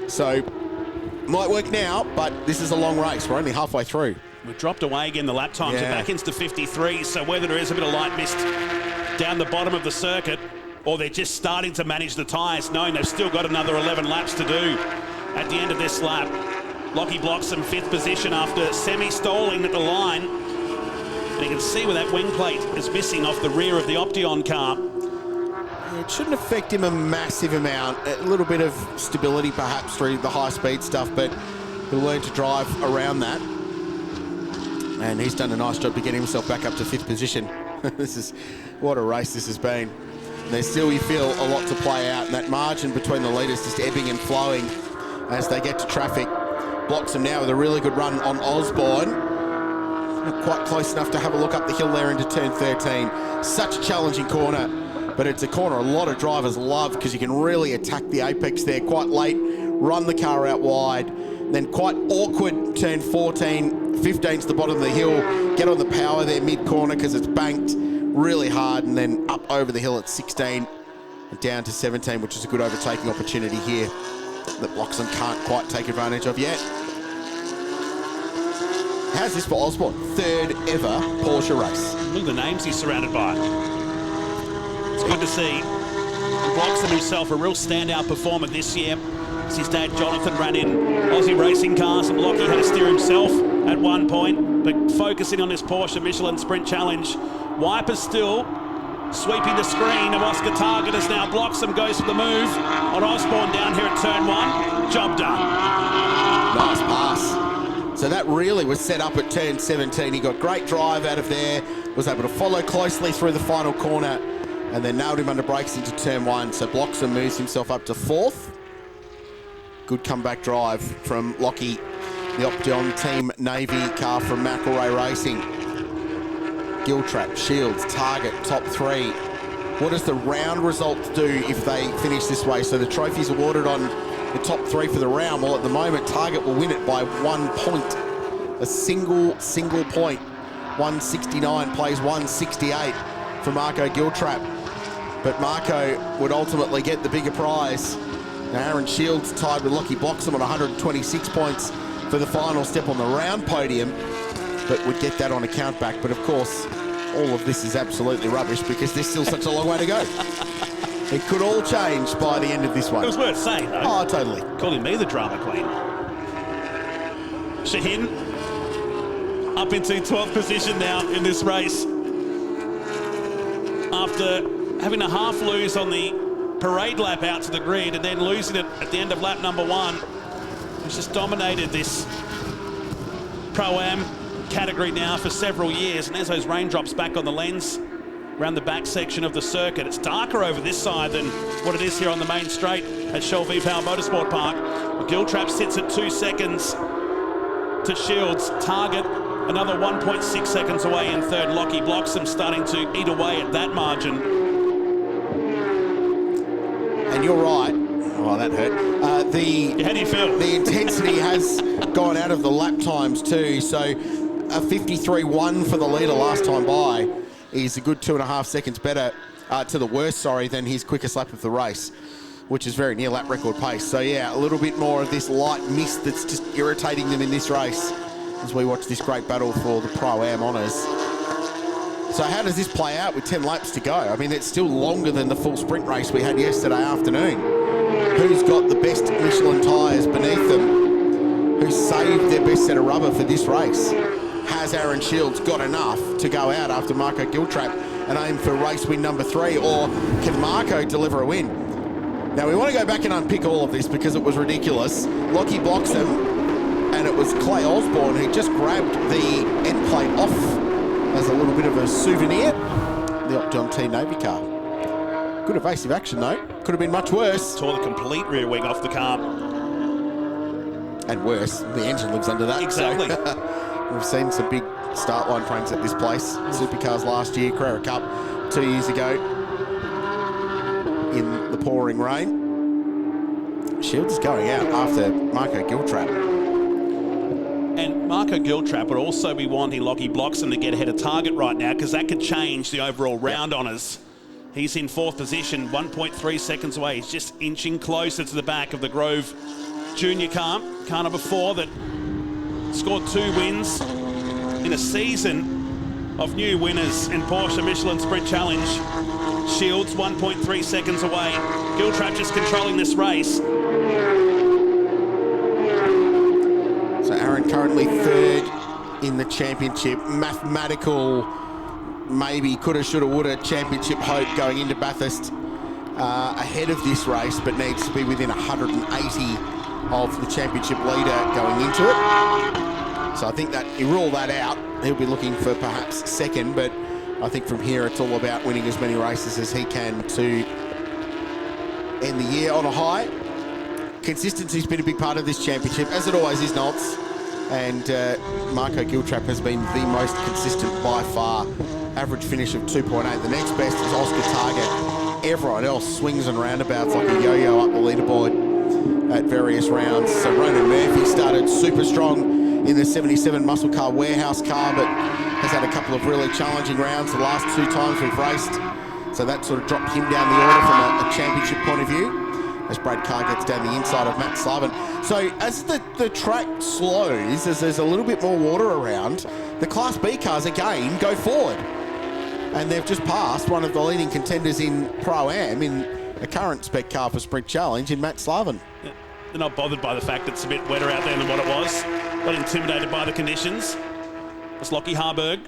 So, might work now, but this is a long race. We're only halfway through. We've dropped away again the lap times. We're back into 53, so whether there is a bit of light mist down the bottom of the circuit or they're just starting to manage the tyres, knowing they've still got another 11 laps to do at the end of this lap. Lockie Bloxham 5th position after semi-stalling at the line. And you can see where that wing plate is missing off the rear of the Option car. It shouldn't affect him a massive amount. A little bit of stability perhaps through the high-speed stuff, but he'll learn to drive around that. And he's done a nice job to get himself back up to 5th position. What a race this has been. And there's still, you feel, a lot to play out, and that margin between the leaders just ebbing and flowing as they get to traffic. Bloxham now with a really good run on Osborne. Not quite close enough to have a look up the hill there into turn 13. Such a challenging corner, but it's a corner a lot of drivers love because you can really attack the apex there quite late, run the car out wide, then quite awkward turn 14, 15 to the bottom of the hill, get on the power there mid-corner because it's banked really hard, and then up over the hill at 16 and down to 17, which is a good overtaking opportunity here that Bloxham can't quite take advantage of yet. How's this for Osborne? 3rd ever Porsche race. Look at the names he's surrounded by. It's good to see. Bloxham himself a real standout performer this year. As his dad Jonathan ran in Aussie racing cars, and Lockie had to steer himself at one point, but focusing on this Porsche Michelin Sprint Challenge. Wipers still sweeping the screen of Oscar Target as now Bloxham goes for the move on Osborne down here at turn 1. Job done. Nice pass. So that really was set up at turn 17. He got great drive out of there, was able to follow closely through the final corner, and then nailed him under brakes into turn 1. So Bloxham moves himself up to 4th. Good comeback drive from Lockie the Option Team Navy car from McElroy Racing. Giltrap, Shields, Target, top three. What does the round result do if they finish this way? So the trophy's awarded on the top three for the round. Well, at the moment, Target will win it by 1 point. A single point. 169 plays 168 for Marco Giltrap. But Marco would ultimately get the bigger prize. Now Aaron Shields tied with Lockie Bloxham on 126 points for the final step on the round podium, but would get that on a count back. But of course, all of this is absolutely rubbish because there's still such a long way to go. It could all change by the end of this one. It was worth saying, though. Oh, totally. Calling me the drama queen. Shaheen up into 12th position now in this race. After having a half lose on the parade lap out to the grid and then losing it at the end of lap number 1. He's just dominated this Pro-Am category now for several years, and there's those raindrops back on the lens around the back section of the circuit. It's darker over this side than what it is here on the main straight at Shell V-Power Motorsport Park. Giltrap sits at 2 seconds to Shields. Target another 1.6 seconds away in third. Lockie Bloxham starting to eat away at that margin. And you're right. Oh, that hurt. How do you feel? The intensity has gone out of the lap times too. So a 53.1 for the leader last time by is a good 2.5 seconds better, to the worst, than his quickest lap of the race, which is very near lap record pace. So yeah, a little bit more of this light mist that's just irritating them in this race as we watch this great battle for the Pro-Am honours. So how does this play out with 10 laps to go? I mean, it's still longer than the full sprint race we had yesterday afternoon. Who's got the best Michelin tyres beneath them? Who's saved their best set of rubber for this race? Has Aaron Shields got enough to go out after Marco Giltrap and aim for race win number 3, or can Marco deliver a win? Now, we want to go back and unpick all of this because it was ridiculous. Lockie Bloxham, and it was Clay Osborne who just grabbed the end plate off as a little bit of a souvenir. The Option Team Navy car. Good evasive action though. Could have been much worse. Tore the complete rear wing off the car. And worse, the engine lives under that. Exactly. So, we've seen some big start line frames at this place. Supercars last year, Carrera Cup 2 years ago in the pouring rain. Shields is going out after Marco Giltrap. And Marco Giltrap would also be wanting Lockie Bloxham to get ahead of Target right now, because that could change the overall round honours. He's in 4th position, 1.3 seconds away. He's just inching closer to the back of the Grove Junior car number 4 that scored 2 wins in a season of new winners in Porsche Michelin Sprint Challenge. Shields 1.3 seconds away. Giltrap just controlling this race. So Aaron currently 3rd in the championship. Mathematical, maybe coulda, shoulda, woulda championship hope going into Bathurst ahead of this race, but needs to be within 180 of the championship leader going into it. So I think that you rule that out. He'll be looking for perhaps 2nd, but I think from here it's all about winning as many races as he can to end the year on a high. Consistency's been a big part of this championship, as it always is, Nolts. And Marco Giltrap has been the most consistent by far. Average finish of 2.8. The next best is Oscar Target. Everyone else swings and roundabouts like a yo-yo up the leaderboard at various rounds. So Ronan Murphy started super strong in the 77 muscle car warehouse car, but has had a couple of really challenging rounds the last 2 times we've raced. So that sort of dropped him down the order from a championship point of view, as Brad Carr gets down the inside of Matt Slavin. So as the track slows, as there's a little bit more water around, the Class B cars again go forward. And they've just passed one of the leading contenders in Pro-Am in a current spec car for Sprint Challenge in Matt Slavin. Yeah, they're not bothered by the fact that it's a bit wetter out there than what it was. Not intimidated by the conditions. It's Lockie Harburg,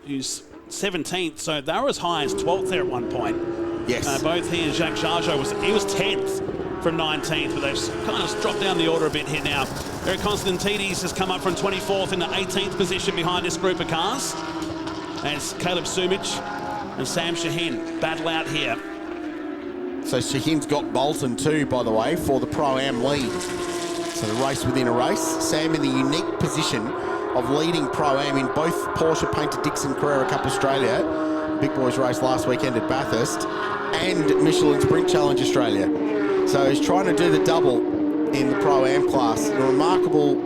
who's 17th, so they were as high as 12th there at one point. Yes. Both he and Jacques Jargeau was 10th from 19th, but they've kind of dropped down the order a bit here now. Eric Constantidis has come up from 24th in the 18th position behind this group of cars. As Caleb Sumich and Sam Shaheen battle out here. So Shaheen's got Bolton too, by the way, for the Pro-Am lead. So the race within a race. Sam in the unique position of leading Pro-Am in both Porsche Painter Dixon Carrera Cup Australia, Big Boys race last weekend at Bathurst, and Michelin Sprint Challenge Australia. So he's trying to do the double in the Pro-Am class. A remarkable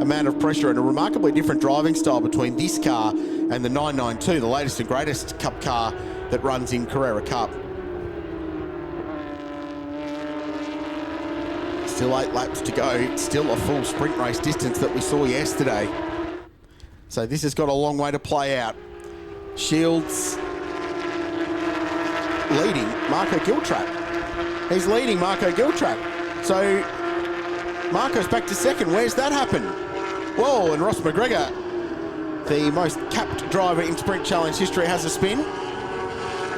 amount of pressure and a remarkably different driving style between this car and the 992, the latest and greatest Cup car that runs in Carrera Cup. Still 8 laps to go. Still a full sprint race distance that we saw yesterday. So this has got a long way to play out. Shields leading Marco Giltrap. He's leading Marco Giltrap. So Marco's back to second. Where's that happen? Whoa, and Ross McGregor, the most capped driver in Sprint Challenge history, has a spin.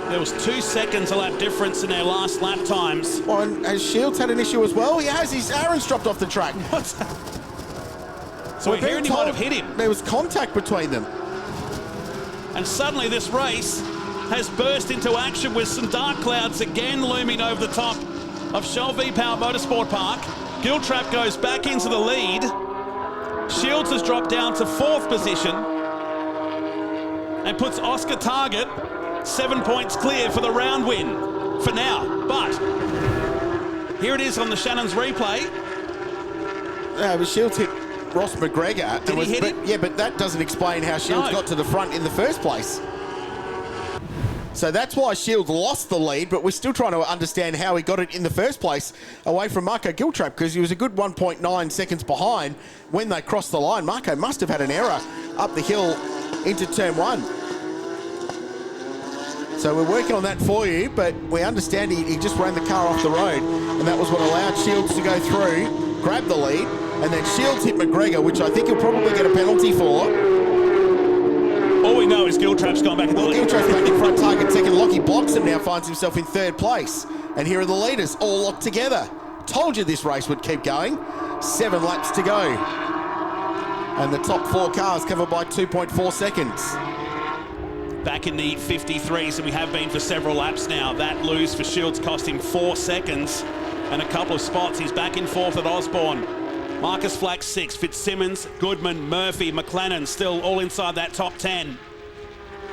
There was 2 seconds a lap difference in their last lap times. Oh, and has Shields had an issue as well? He has. His Aaron's dropped off the track. What? So we're hearing he might have hit him. There was contact between them. And suddenly this race has burst into action with some dark clouds again looming over the top of Shell V-Power Motorsport Park. Giltrap goes back into the lead. Shields has dropped down to 4th position and puts Oscar Target 7 points clear for the round win for now. But here it is on the Shannons replay. But Shields hit Ross McGregor. Did he hit him? Yeah, but that doesn't explain how Shields got to the front in the first place. So that's why Shields lost the lead, but we're still trying to understand how he got it in the first place away from Marco Giltrap, because he was a good 1.9 seconds behind when they crossed the line. Marco must have had an error up the hill into turn 1. So we're working on that for you, but we understand he just ran the car off the road, and that was what allowed Shields to go through, grab the lead, and then Shields hit McGregor, which I think he'll probably get a penalty for. All we know is Giltrap's gone back in the lead. Giltrap's back in front, Target second. Lockie Bloxham now finds himself in 3rd place. And here are the leaders, all locked together. Told you this race would keep going. 7 laps to go. And the top 4 cars covered by 2.4 seconds. Back in the 53s, and we have been for several laps now. That lose for Shields cost him 4 seconds and a couple of spots. He's back in 4th at Osborne. Marcus Flack 6, Fitzsimmons, Goodman, Murphy, McLennan still all inside that top 10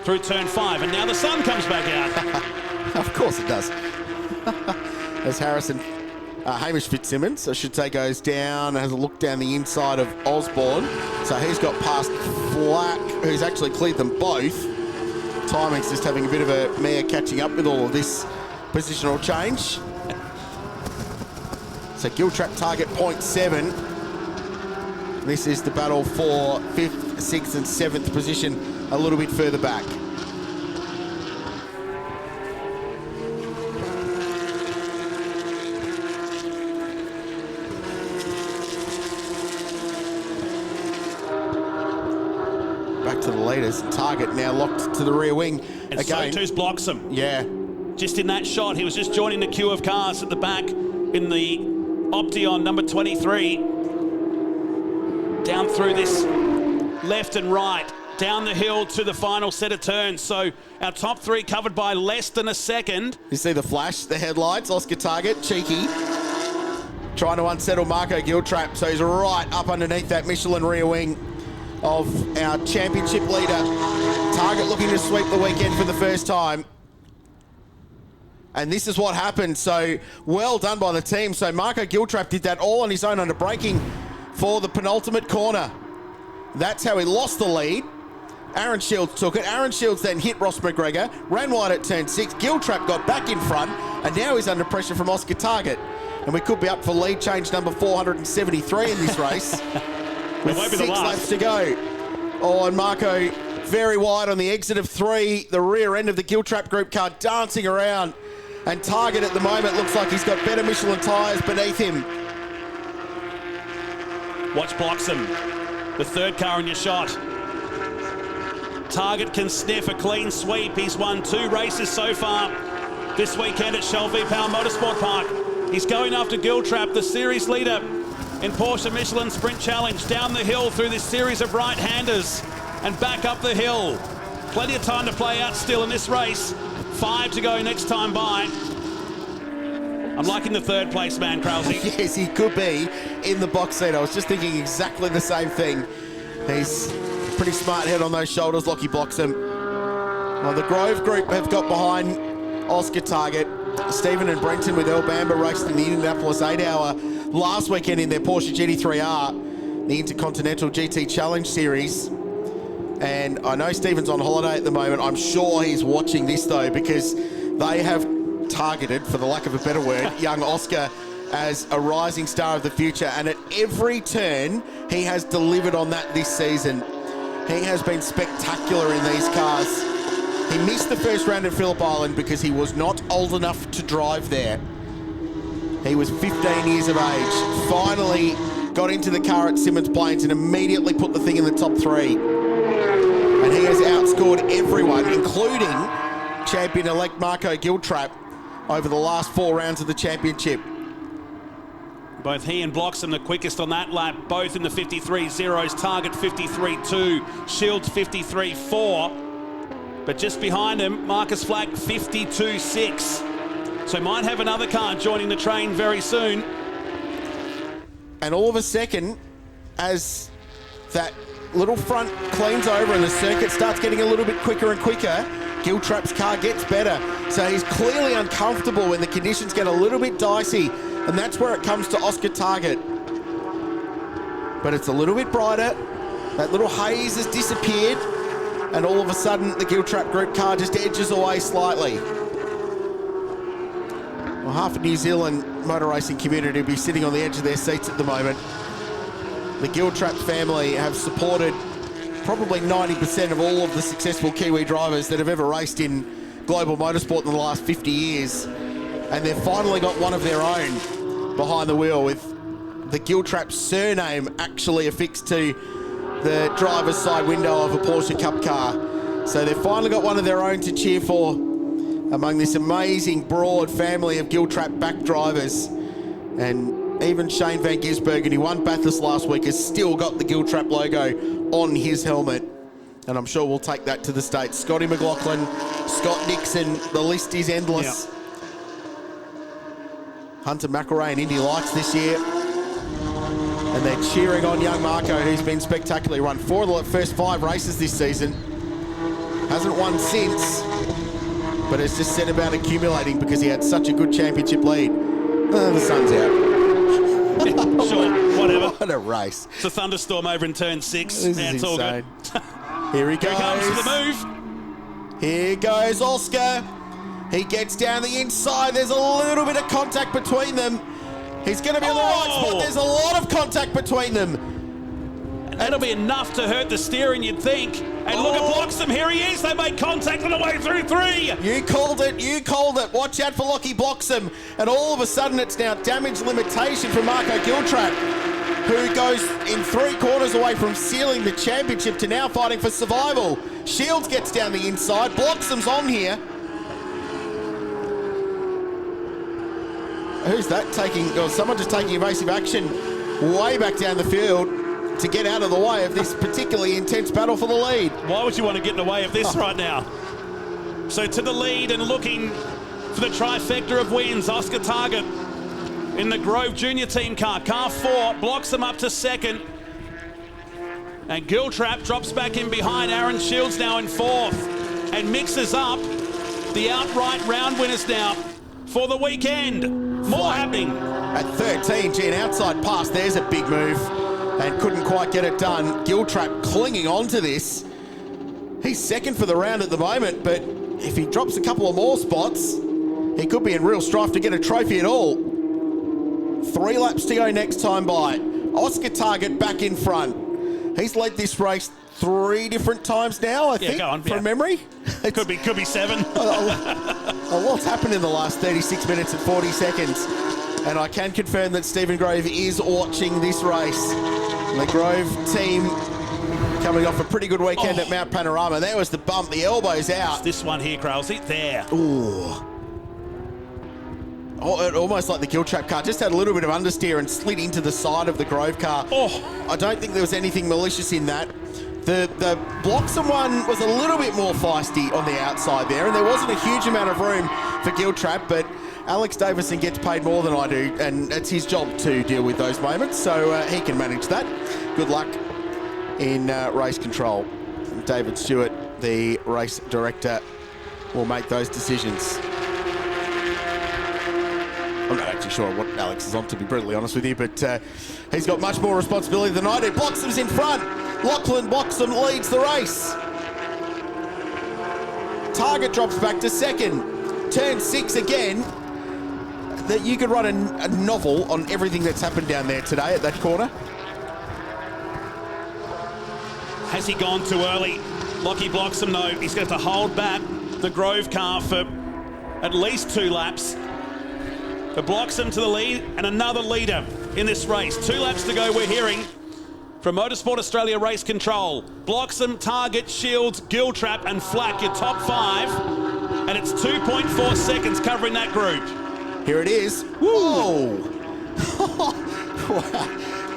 through turn 5, and now the sun comes back out. Of course it does. As Hamish Fitzsimmons, I should say, goes down, has a look down the inside of Osborne. So he's got past Flack, who's actually cleared them both. Timing's just having a bit of a mare catching up with all of this positional change. So Giltrap Target 0.7. This is the battle for 5th, 6th and 7th position a little bit further back. Back to the leaders. Target now locked to the rear wing. And again. so too's Bloxham. Yeah. Just in that shot, he was just joining the queue of cars at the back in the Opteon number 23. Down through this left and right, down the hill to the final set of turns. So our top 3 covered by less than a second. You see the flash, the headlights, Oscar Target, cheeky. Trying to unsettle Marco Giltrap, so he's right up underneath that Michelin rear wing of our championship leader. Target looking to sweep the weekend for the first time. And this is what happened, so well done by the team. So Marco Giltrap did that all on his own under braking for the penultimate corner. That's how he lost the lead. Aaron Shields took it. Aaron Shields then hit Ross McGregor, ran wide at turn 6. Giltrap got back in front, and now he's under pressure from Oscar Target. And we could be up for lead change number 473 in this race. with 6 laps to go. Oh, and Marco very wide on the exit of 3. The rear end of the Giltrap group car dancing around. And Target at the moment looks like he's got better Michelin tyres beneath him. Watch Bloxham, the 3rd car in your shot. Target can sniff a clean sweep. He's won 2 races so far this weekend at Shell V-Power Motorsport Park. He's going after Giltrap, the series leader in Porsche Michelin Sprint Challenge, down the hill through this series of right-handers and back up the hill. Plenty of time to play out still in this race. 5 to go next time by. I'm liking the third place man, Krause. Yes, he could be in the box seat. I was just thinking exactly the same thing. He's pretty smart head on those shoulders. Lockie Bloxham. Well, the Grove group have got behind Oscar Target. Stephen and Brenton with El Bamba raced in the Indianapolis 8-hour last weekend in their Porsche GT3R, the Intercontinental GT Challenge Series. And I know Stephen's on holiday at the moment. I'm sure he's watching this, though, because they have targeted, for the lack of a better word, young Oscar as a rising star of the future. And at every turn, he has delivered on that this season. He has been spectacular in these cars. He missed the first round at Phillip Island because he was not old enough to drive there. He was 15 years of age. Finally got into the car at Simmons Plains and immediately put the thing in the top 3. And he has outscored everyone, including champion-elect Marco Giltrap, over the last 4 rounds of the championship. Both he and Bloxham the quickest on that lap, both in the 53.0s, Target 53.2, Shields 53.4. But just behind him, Marcus Flack 52.6. So might have another car joining the train very soon. And all of a second, as that little front cleans over and the circuit starts getting a little bit quicker and quicker, Giltrap's car gets better. So he's clearly uncomfortable when the conditions get a little bit dicey, and that's where it comes to Oscar Target. But it's a little bit brighter. That little haze has disappeared, and all of a sudden the Giltrap group car just edges away slightly. Well, half of New Zealand motor racing community will be sitting on the edge of their seats at the moment. The Giltrap family have supported probably 90% of all of the successful Kiwi drivers that have ever raced in global motorsport in the last 50 years. And they've finally got one of their own behind the wheel, with the Giltrap surname actually affixed to the driver's side window of a Porsche Cup car. So they've finally got one of their own to cheer for among this amazing broad family of Giltrap back drivers. And even Shane Van Gisbergen, who won Bathurst last week, has still got the Giltrap logo on his helmet. And I'm sure we'll take that to the States. Scotty McLaughlin, Scott Nixon, the list is endless. Yep. Hunter McElrea and Indy Lights this year. And they're cheering on young Marco, who's been spectacularly run 4 of the first 5 races this season. Hasn't won since, but has just set about accumulating because he had such a good championship lead. The sun's out. Sure, whatever. What a race. It's a thunderstorm over in turn 6. This yeah, is it's all insane. good. Here he goes. Here comes the move. Here goes Oscar. He gets down the inside. There's a little bit of contact between them. He's going to be on the right spot. There's a lot of contact between them. And that'll be enough to hurt the steering, you'd think. And look at Bloxham. Here he is. They make contact on the way through 3. You called it. You called it. Watch out for Lockie Bloxham. And all of a sudden, it's now damage limitation for Marco Giltrap, who goes in 3 quarters away from sealing the championship to now fighting for survival. Shields gets down the inside. Bloxham's on here. Who's that taking? Oh, someone just taking evasive action way back down the field to get out of the way of this particularly intense battle for the lead. Why would you want to get in the way of this right now? So to the lead and looking for the trifecta of wins, Oscar Target in the Grove Junior Team car. Car 4 blocks them up to 2nd. And Giltrap drops back in behind. Aaron Shields now in 4th and mixes up the outright round winners now for the weekend. More happening. At 13, an outside pass. There's a big move and couldn't quite get it done. Giltrap clinging on to this. He's 2nd for the round at the moment, but if he drops a couple of more spots, he could be in real strife to get a trophy at all. 3 laps to go next time by. Oscar Target back in front. He's led this race 3 different times now, I think, go on, from memory. Could be 7. A lot's happened in the last 36 minutes and 40 seconds. And I can confirm that Stephen Grove is watching this race. The Grove team coming off a pretty good weekend at Mount Panorama. There was the bump, the elbows out. It's this one here, Krause. There. Ooh. Oh, almost like the Giltrap car. Just had a little bit of understeer and slid into the side of the Grove car. I don't think there was anything malicious in that. The Bloxham one was a little bit more feisty on the outside there, and there wasn't a huge amount of room for Giltrap, but Alex Davison gets paid more than I do, and it's his job to deal with those moments, so he can manage that. Good luck in race control. David Stewart, the race director, will make those decisions. I'm not actually sure what Alex is on, to be brutally honest with you, but he's got much more responsibility than I do. Bloxham's in front. Lachlan Bloxham leads the race. Target drops back to second. Turn 6 again. That you could write a novel on everything that's happened down there today at that corner. Has he gone too early? Lockie Bloxham, no. He's going to have to hold back the Grove car for at least 2 laps. For Bloxham to the lead and another leader in this race. 2 laps to go, we're hearing from Motorsport Australia Race Control. Bloxham, Target, Shields, Giltrap and Flack, your top 5. And it's 2.4 seconds covering that group. Here it is. Whoa!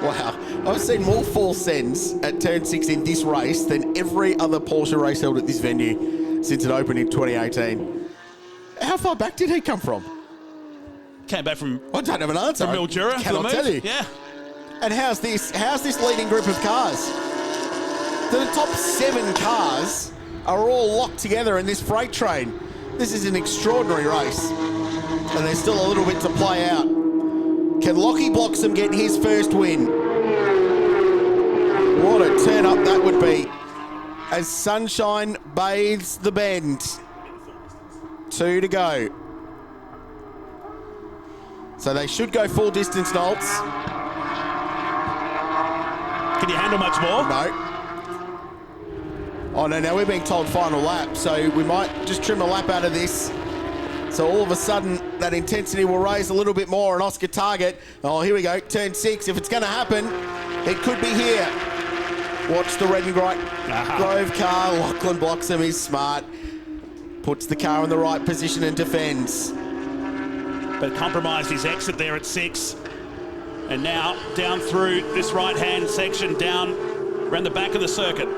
Wow. I've seen more false ends at turn 6 in this race than every other Porsche race held at this venue since it opened in 2018. How far back did he come from? Came back from... I don't have an answer. From Mildura. Cannot tell you. Yeah. And how's this leading group of cars? The top 7 cars are all locked together in this freight train. This is an extraordinary race. And there's still a little bit to play out. Can Lockie Bloxham get his first win? What a turn up that would be as sunshine bathes the bend. 2 to go. So they should go full distance, Nolts. Can you handle much more? No. Oh no, now we're being told final lap, so we might just trim a lap out of this. So all of a sudden, that intensity will raise a little bit more, and Oscar Target, oh, here we go, turn 6. If it's going to happen, it could be here. Watch the red and white Grove car. Lachlan Bloxham is smart. Puts the car in the right position and defends. But compromised his exit there at 6. And now down through this right-hand section, down around the back of the circuit.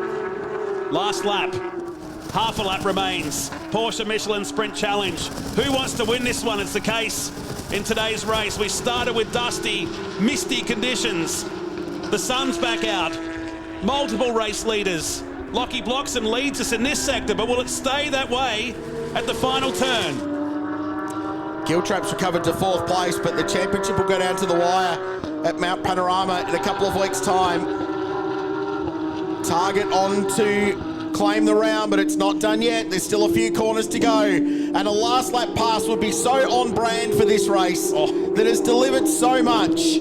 Last lap. Half a lap remains. Porsche Michelin Sprint Challenge. Who wants to win this one? It's the case in today's race. We started with dusty, misty conditions. The sun's back out. Multiple race leaders. Lockie Bloxham leads us in this sector, but will it stay that way at the final turn? Giltrap's recovered to 4th place, but the championship will go down to the wire at Mount Panorama in a couple of weeks' time. Target on to claim the round, but it's not done yet. There's still a few corners to go. And a last lap pass would be so on brand for this race that has delivered so much.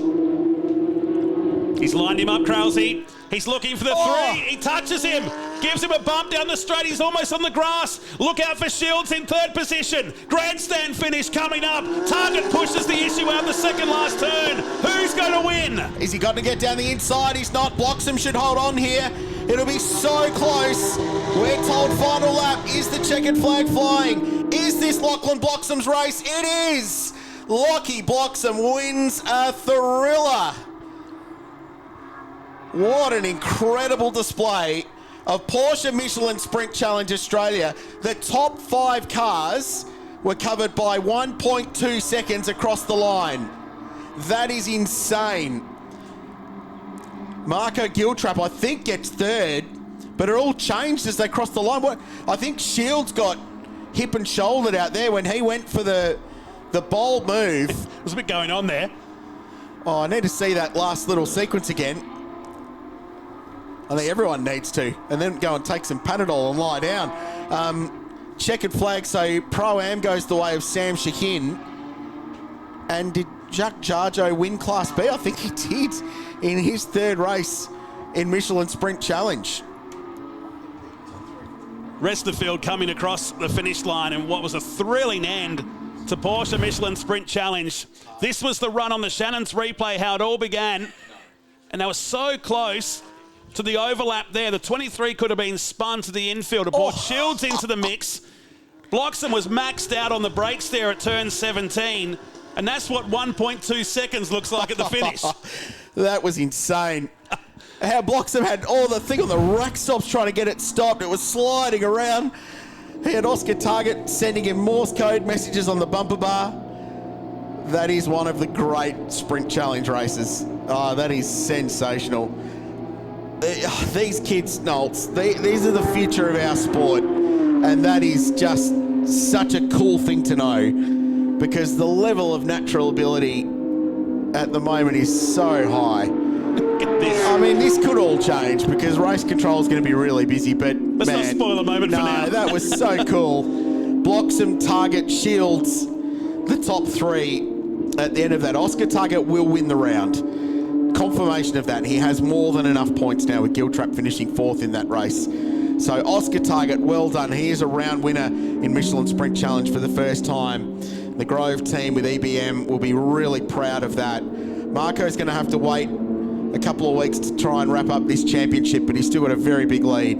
He's lined him up, Krause. He's looking for the 3. He touches him. Gives him a bump down the straight. He's almost on the grass. Look out for Shields in 3rd position. Grandstand finish coming up. Target pushes the issue out the second last turn. Who's going to win? Is he got to get down the inside? He's not. Bloxham should hold on here. It'll be so close. We're told final lap. Is the checkered flag flying? Is this Lachlan Bloxham's race? It is. Lockie Bloxham wins a thriller. What an incredible display of Porsche Michelin Sprint Challenge Australia. The top 5 cars were covered by 1.2 seconds across the line. That is insane. Marco Giltrap, I think, gets 3rd, but it all changed as they crossed the line. I think Shields got hip and shouldered out there when he went for the bold move. There's a bit going on there. Oh, I need to see that last little sequence again. I think everyone needs to. And then go and take some Panadol and lie down. Checkered flag, so Pro-Am goes the way of Sam Shahin. And did Jacques Jarjo win Class B? I think he did in his 3rd race in Michelin Sprint Challenge. Rest of the field coming across the finish line, and what was a thrilling end to Porsche Michelin Sprint Challenge. This was the run on the Shannons replay, how it all began. And they were so close to the overlap there. The 23 could have been spun to the infield. It brought Shields into the mix. Bloxham was maxed out on the brakes there at turn 17. And that's what 1.2 seconds looks like at the finish. That was insane. How Bloxham had the thing on the rack stops trying to get it stopped. It was sliding around. He had Oscar Target sending him Morse code messages on the bumper bar. That is one of the great sprint challenge races. Oh, that is sensational. These kids, Nolts, these are the future of our sport. And that is just such a cool thing to know, because the level of natural ability at the moment is so high. I mean, this could all change because race control is going to be really busy, but let's not spoil the moment for now. That was so cool. Bloxham, Target, Shields, the top three at the end of that. Oscar Target will win the round. Confirmation of that. He has more than enough points now with Giltrap finishing fourth in that race. So Oscar Target, well done. He is a round winner in Michelin Sprint Challenge for the first time. The Grove team with EBM will be really proud of that. Marco's going to have to wait a couple of weeks to try and wrap up this championship, but he's still got a very big lead.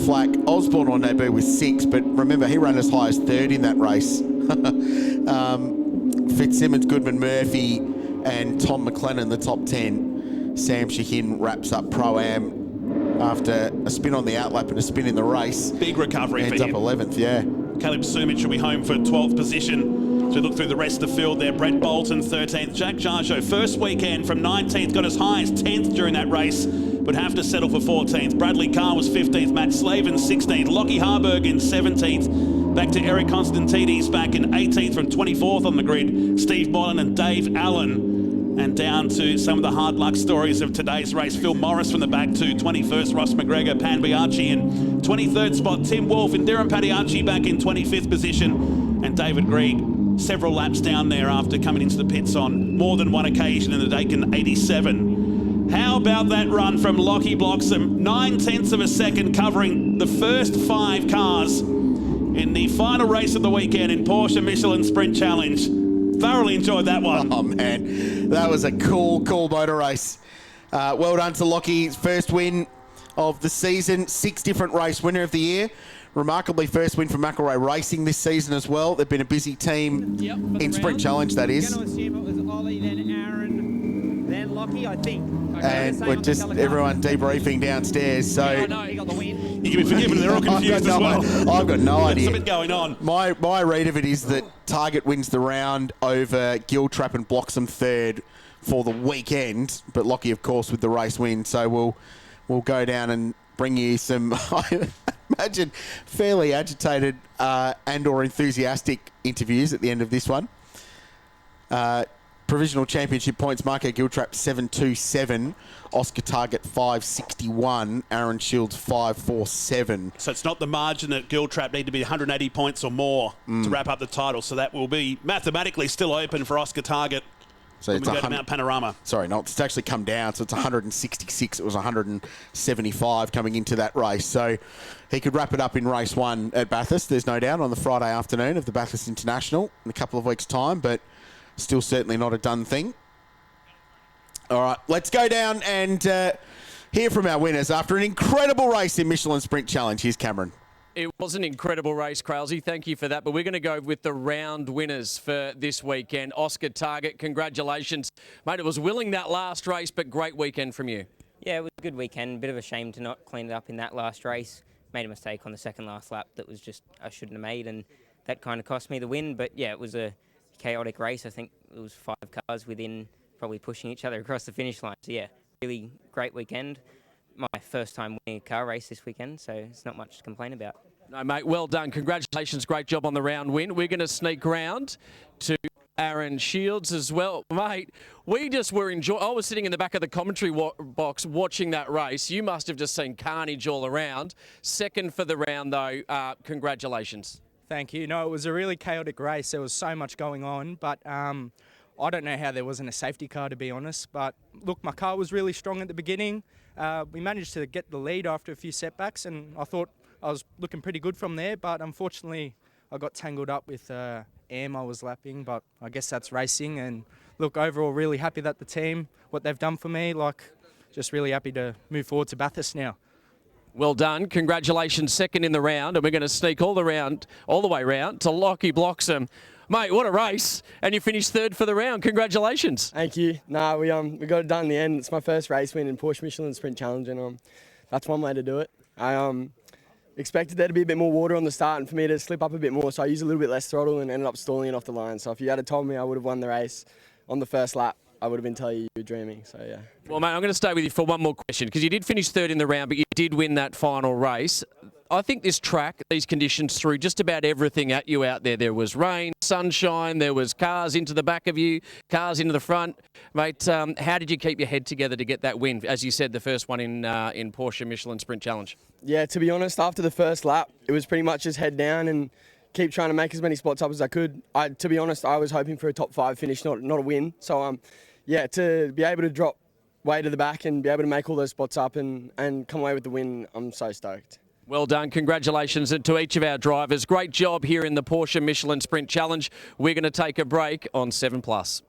Flack, Osborne on debut with 6, but remember, he ran as high as 3rd in that race. Fitzsimmons, Goodman, Murphy, and Tom McLennan, the top 10. Sam Shahin wraps up Pro-Am after a spin on the outlap and a spin in the race. Big recovery for him. Ends up 11th, yeah. Caleb Sumich will be home for 12th position. To look through the rest of the field there, Brett Bolton 13th, Jack Jarjo first weekend from 19th, got as high as 10th during that race, but have to settle for 14th. Bradley Carr was 15th, Matt Slavin 16th, Lockie Harburg in 17th, back to Eric Constantidis back in 18th from 24th on the grid, Steve Moylan and Dave Allen. And down to some of the hard luck stories of today's race. Phil Morris from the back to 21st, Ross McGregor, Pan Biaggi in 23rd spot, Tim Wolf and Darren Padiaggi back in 25th position, and David Grieg several laps down there after coming into the pits on more than one occasion in the Dakin 87. How about that run from Lockie Bloxham? 9/10 of a second covering the first 5 cars in the final race of the weekend in Porsche Michelin Sprint Challenge. Thoroughly enjoyed that one. Oh, man. That was a cool motor race. Well done to Lockie. First win of the season. 6 different race winner of the year. Remarkably, first win for McElroy Racing this season as well. They've been a busy team in Sprint Challenge, that is. I'm going to assume it was Ollie, then Aaron, then Lockie, I think. And we're just everyone debriefing downstairs. So I know, he got the win. You can be forgiven, they're all confused as well. I've got no idea. There's something going on. My read of it is that Target wins the round over Giltrap and Bloxham 3rd for the weekend, but Lockie, of course, with the race win. So we'll go down and bring you some, I imagine, fairly agitated and or enthusiastic interviews at the end of this one. Provisional championship points, Marco Giltrap 727, Oscar Target 561, Aaron Shields 547. So it's not the margin that Giltrap need to be 180 points or more to wrap up the title. So that will be mathematically still open for Oscar Target. So it's we go to Mount Panorama. Sorry, no, it's actually come down. So it's 166. It was 175 coming into that race. So he could wrap it up in race 1 at Bathurst, there's no doubt, on the Friday afternoon of the Bathurst International in a couple of weeks' time, but still certainly not a done thing. All right, let's go down and hear from our winners after an incredible race in Michelin Sprint Challenge. Here's Cameron. It was an incredible race, Crailsy. Thank you for that. But we're going to go with the round winners for this weekend. Oscar Target, congratulations. Mate, it was willing that last race, but great weekend from you. Yeah, it was a good weekend. Bit of a shame to not clean it up in that last race. Made a mistake on the second last lap that was just I shouldn't have made, and that kind of cost me the win. But yeah, it was a chaotic race. I think it was 5 cars within probably pushing each other across the finish line. So yeah, really great weekend. My first time winning a car race this weekend, so it's not much to complain about. No, mate, well done. Congratulations. Great job on the round win. We're going to sneak round to Aaron Shields as well. Mate, we just were enjoying... I was sitting in the back of the commentary box watching that race. You must have just seen carnage all around. Second for the round, though. Congratulations. Thank you. No, it was a really chaotic race. There was so much going on, but I don't know how there wasn't a safety car, to be honest. But look, my car was really strong at the beginning. We managed to get the lead after a few setbacks, and I thought I was looking pretty good from there. But unfortunately, I got tangled up with Am I was lapping. But I guess that's racing. And look, overall, really happy that the team, what they've done for me, just really happy to move forward to Bathurst now. Well done. Congratulations, second in the round. And we're going to sneak all the way round to Lockie Bloxham. Mate, what a race. And you finished 3rd for the round. Congratulations. Thank you. No, we got it done in the end. It's my first race win in Porsche Michelin Sprint Challenge, and that's one way to do it. expected there to be a bit more water on the start and for me to slip up a bit more, so I used a little bit less throttle and ended up stalling it off the line. So if you had told me I would have won the race on the first lap, I would have been telling you were dreaming, so yeah. Well, mate, I'm going to stay with you for one more question because you did finish third in the round, but you did win that final race. I think this track, these conditions threw just about everything at you out there. There was rain, sunshine, there was cars into the back of you, cars into the front. Mate, how did you keep your head together to get that win? As you said, the first one in Porsche Michelin Sprint Challenge. Yeah, to be honest, after the first lap, it was pretty much just head down and keep trying to make as many spots up as I could. To be honest, I was hoping for a top 5 finish, not a win. So, yeah, to be able to drop way to the back and be able to make all those spots up and come away with the win, I'm so stoked. Well done. Congratulations to each of our drivers. Great job here in the Porsche Michelin Sprint Challenge. We're going to take a break on 7+.